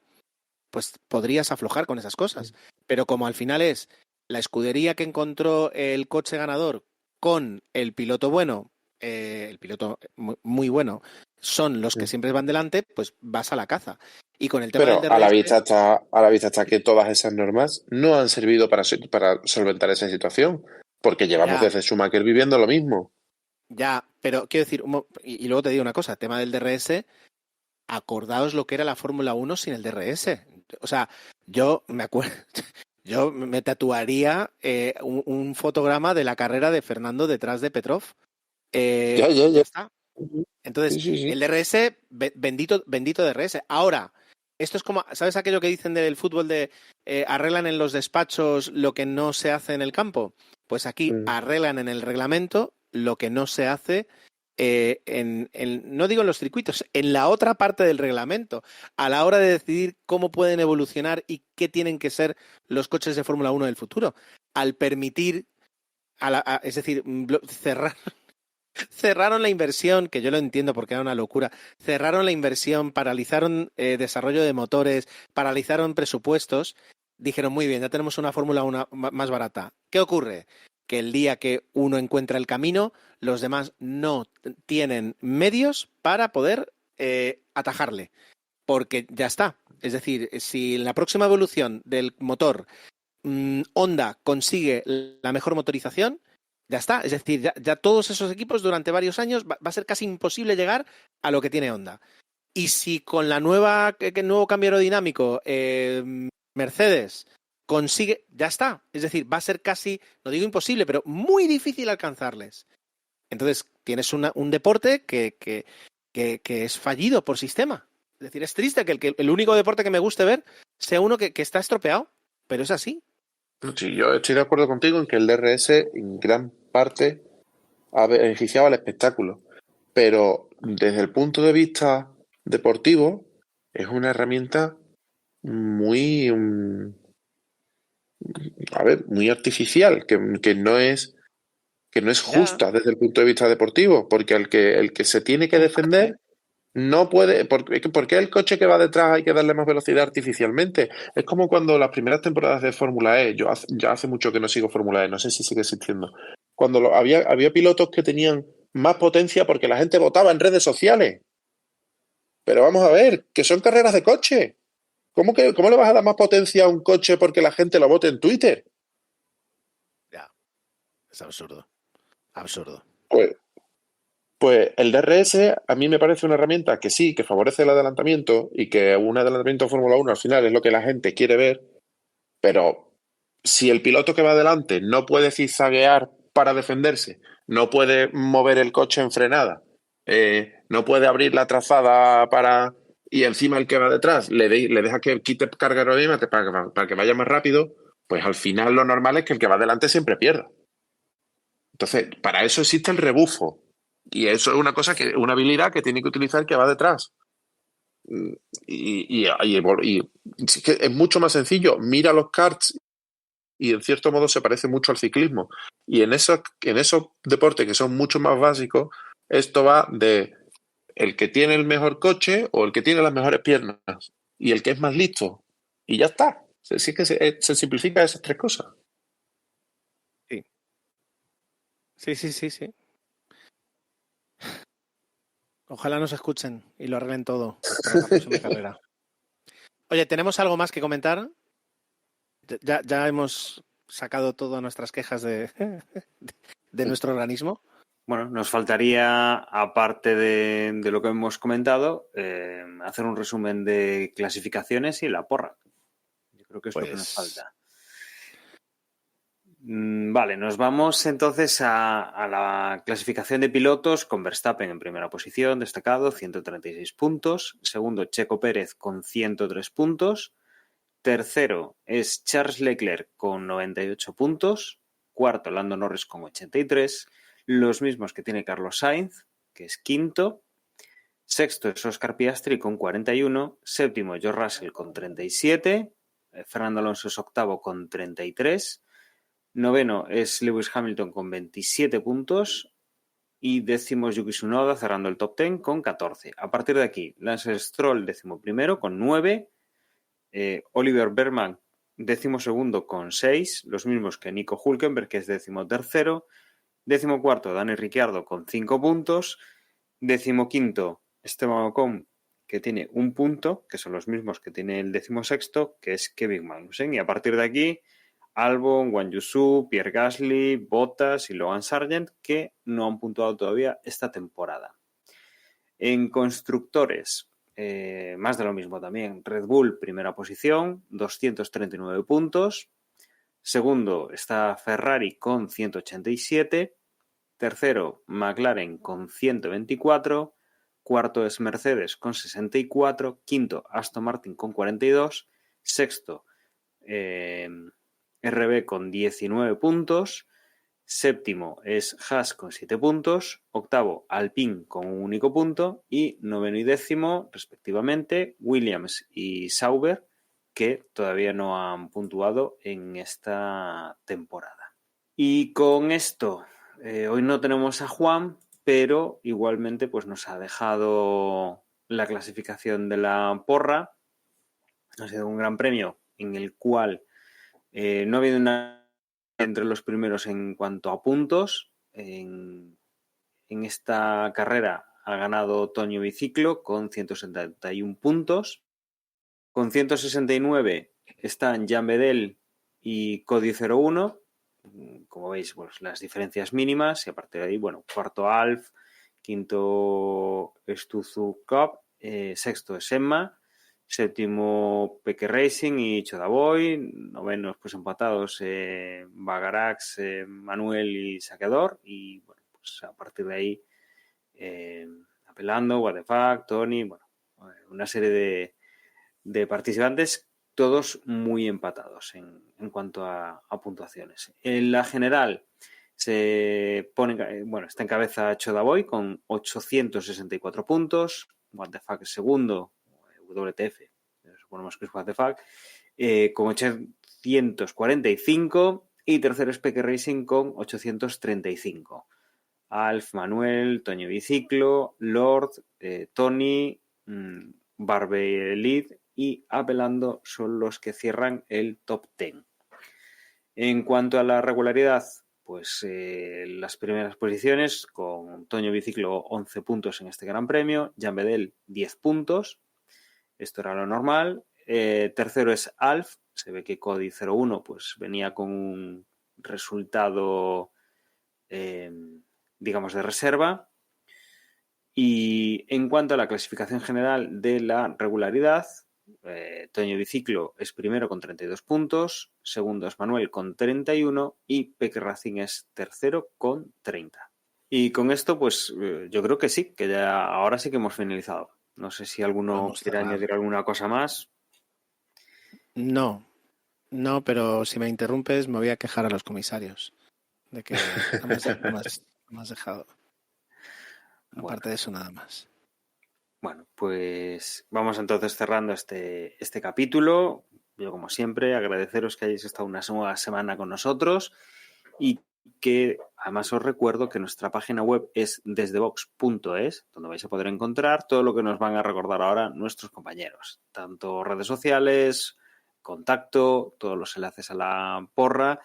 pues podrías aflojar con esas cosas. Pero como al final es la escudería que encontró el coche ganador con el piloto bueno, el piloto muy bueno, son los que siempre van delante, pues vas a la caza. Y con el tema Pero del a la DRS, vista está que todas esas normas no han servido para solventar esa situación, porque llevamos ya, desde Schumacher viviendo lo mismo. ya, pero quiero decir, y luego te digo una cosa, el tema del DRS, acordaos lo que era la Fórmula 1 sin el DRS. O sea, yo me acuerdo, yo me tatuaría un fotograma de la carrera de Fernando detrás de Petrov. Ya. Ya está. Entonces, Sí, sí, sí. el DRS, bendito DRS. Ahora, esto es como, ¿sabes aquello que dicen del fútbol de arreglan en los despachos lo que no se hace en el campo? Pues aquí arreglan en el reglamento lo que no se hace no digo en los circuitos, en la otra parte del reglamento, a la hora de decidir cómo pueden evolucionar y qué tienen que ser los coches de Fórmula 1 del futuro. Al permitir, es decir, cerraron la inversión, que yo lo entiendo porque era una locura, cerraron la inversión, paralizaron desarrollo de motores, paralizaron presupuestos, dijeron, muy bien, ya tenemos una Fórmula 1 más barata. ¿Qué ocurre? Que el día que uno encuentra el camino, los demás no tienen medios para poder atajarle, porque ya está. Es decir, si en la próxima evolución del motor Honda consigue la mejor motorización, ya está. Es decir, ya todos esos equipos durante varios años va a ser casi imposible llegar a lo que tiene Honda. Y si con la el nuevo cambio aerodinámico Mercedes consigue, ya está. Es decir, va a ser casi, no digo imposible, pero muy difícil alcanzarles. Entonces, tienes un deporte que es fallido por sistema. Es decir, es triste que el único deporte que me guste ver sea uno que está estropeado, pero es así. Sí, yo estoy de acuerdo contigo en que el DRS en gran parte ha beneficiado al espectáculo, pero desde el punto de vista deportivo es una herramienta muy, muy artificial, que no es justa desde el punto de vista deportivo, porque el que se tiene que defender no puede, ¿por qué el coche que va detrás hay que darle más velocidad artificialmente? Es como cuando las primeras temporadas de Fórmula E, ya hace mucho que no sigo Fórmula E, no sé si sigue existiendo, cuando había pilotos que tenían más potencia porque la gente votaba en redes sociales. Pero vamos a ver, que son carreras de coche. ¿Cómo le vas a dar más potencia a un coche porque la gente lo vote en Twitter? Ya, es absurdo. Absurdo. Pues el DRS a mí me parece una herramienta que sí, que favorece el adelantamiento y que un adelantamiento de Fórmula 1 al final es lo que la gente quiere ver, pero si el piloto que va adelante no puede zigzaguear para defenderse, no puede mover el coche en frenada, no puede abrir la trazada y encima el que va detrás le deja que quite carga aerodinámica para que vaya más rápido, pues al final lo normal es que el que va adelante siempre pierda. Entonces, para eso existe el rebufo. Y eso es una habilidad que tiene que utilizar el que va detrás. Y es que es mucho más sencillo. Mira los karts y en cierto modo se parece mucho al ciclismo. Y en esos deportes que son mucho más básicos, esto va de el que tiene el mejor coche o el que tiene las mejores piernas y el que es más listo. Y ya está. Si es que se simplifica esas tres cosas. Sí. Ojalá nos escuchen y lo arreglen todo para la próxima carrera. Oye, ¿tenemos algo más que comentar? Ya hemos sacado todas nuestras quejas de nuestro organismo. Bueno, nos faltaría, aparte de lo que hemos comentado, hacer un resumen de clasificaciones y la porra. Yo creo que es lo que nos falta. Vale, nos vamos entonces a la clasificación de pilotos con Verstappen en primera posición, destacado, 136 puntos. Segundo, Checo Pérez con 103 puntos. Tercero es Charles Leclerc con 98 puntos. Cuarto, Lando Norris con 83. Los mismos que tiene Carlos Sainz, que es quinto. Sexto es Oscar Piastri con 41. Séptimo, George Russell con 37. Fernando Alonso es octavo con 33. Noveno es Lewis Hamilton con 27 puntos. Y décimo Yuki Tsunoda cerrando el top 10 con 14. A partir de aquí, Lance Stroll décimo primero con 9. Oliver Bergman 12º con 6, los mismos que Nico Hülkenberg, que es 13º. 14º, Dani Ricciardo con 5 puntos. 15º, Esteban Ocon, que tiene 1 punto, que son los mismos que tiene el 16º, que es Kevin Magnussen. Y a partir de aquí, Albon, Guan Yu Zhou, Pierre Gasly, Bottas y Logan Sargent, que no han puntuado todavía esta temporada. En constructores, más de lo mismo también. Red Bull, primera posición, 239 puntos. Segundo está Ferrari con 187. Tercero, McLaren con 124. Cuarto es Mercedes con 64. Quinto, Aston Martin con 42. Sexto, RB con 19 puntos. Séptimo es Haas con 7 puntos. Octavo, Alpine con un único punto. Y noveno y décimo, respectivamente, Williams y Sauber, que todavía no han puntuado en esta temporada. Y con esto, hoy no tenemos a Juan, pero igualmente pues nos ha dejado la clasificación de la porra. Ha sido un gran premio en el cual no ha habido una entre los primeros en cuanto a puntos. En esta carrera ha ganado Toño Biciclo con 171 puntos. Con 169 están Jan Bedel y Cody 01. Como veis, pues, las diferencias mínimas. Y a partir de ahí, bueno, cuarto Alf, quinto Stuzu Cup, sexto es Emma, séptimo Peque Racing y Chodaboy, novenos pues empatados Bagarax, Manuel y Saqueador. Y bueno, pues a partir de ahí Apelando, What the Fuck, Tony, bueno, una serie de participantes, todos muy empatados en cuanto a puntuaciones. En la general se pone, bueno, está en cabeza Chodaboy con 864 puntos, What the Fuck segundo, WTF, suponemos que es What the Fuck, con 845, y tercero es Peque Racing con 835. Alf, Manuel, Toño Biciclo, Lord, Tony, Barbe Elite y Apelando son los que cierran el top 10. En cuanto a la regularidad, pues las primeras posiciones con Toño Biciclo 11 puntos en este Gran Premio, Jan Bedel 10 puntos, esto era lo normal. Tercero es Alf, se ve que Cody 01 pues venía con un resultado digamos de reserva. Y en cuanto a la clasificación general de la regularidad, Toño Biciclo es primero con 32 puntos, segundo es Manuel con 31 y Peque Racing es tercero con 30. Y con esto, pues yo creo que sí, que ya ahora sí que hemos finalizado. No sé si alguno quiere añadir alguna cosa más. No, pero si me interrumpes me voy a quejar a los comisarios de que no me has dejado. Aparte de eso, nada más. Bueno, pues vamos entonces cerrando este capítulo. Yo, como siempre, agradeceros que hayáis estado una nueva semana con nosotros y que además os recuerdo que nuestra página web es desdebox.es, donde vais a poder encontrar todo lo que nos van a recordar ahora nuestros compañeros, tanto redes sociales, contacto, todos los enlaces a la porra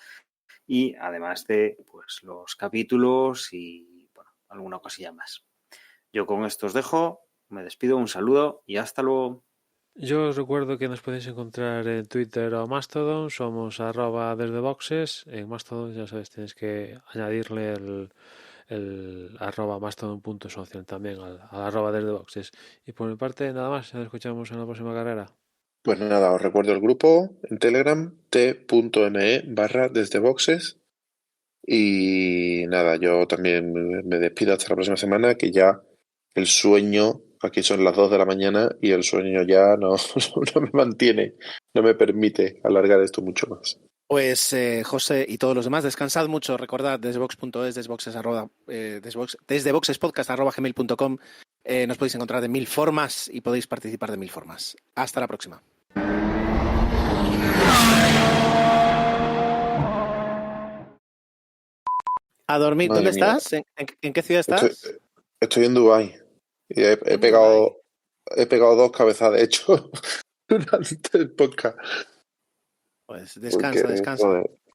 y además de pues los capítulos y bueno, alguna cosilla más. Yo con esto os dejo, me despido, un saludo y hasta luego. Yo os recuerdo que nos podéis encontrar en Twitter o Mastodon, somos @desdeboxes. En Mastodon, ya sabes, tienes que añadirle el @mastodon.social también al @desdeboxes. Y por mi parte, nada más, ya nos escuchamos en la próxima carrera. Pues nada, os recuerdo el grupo en Telegram, t.me/desdeboxes. Y nada, yo también me despido hasta la próxima semana, que ya el sueño, aquí son las 2 de la mañana y el sueño ya no me mantiene, no me permite alargar esto mucho más. Pues José y todos los demás, descansad mucho, recordad desdebox.es, desdeboxespodcast@gmail.com. Nos podéis encontrar de 1000 formas y podéis participar de 1000 formas. Hasta la próxima. A dormir. Madre ¿Dónde mía. estás? ¿En qué ciudad estás? Estoy en Dubái y he pegado 2 cabezas, de hecho, durante el podcast. Pues descansa, Porque, descansa. joder,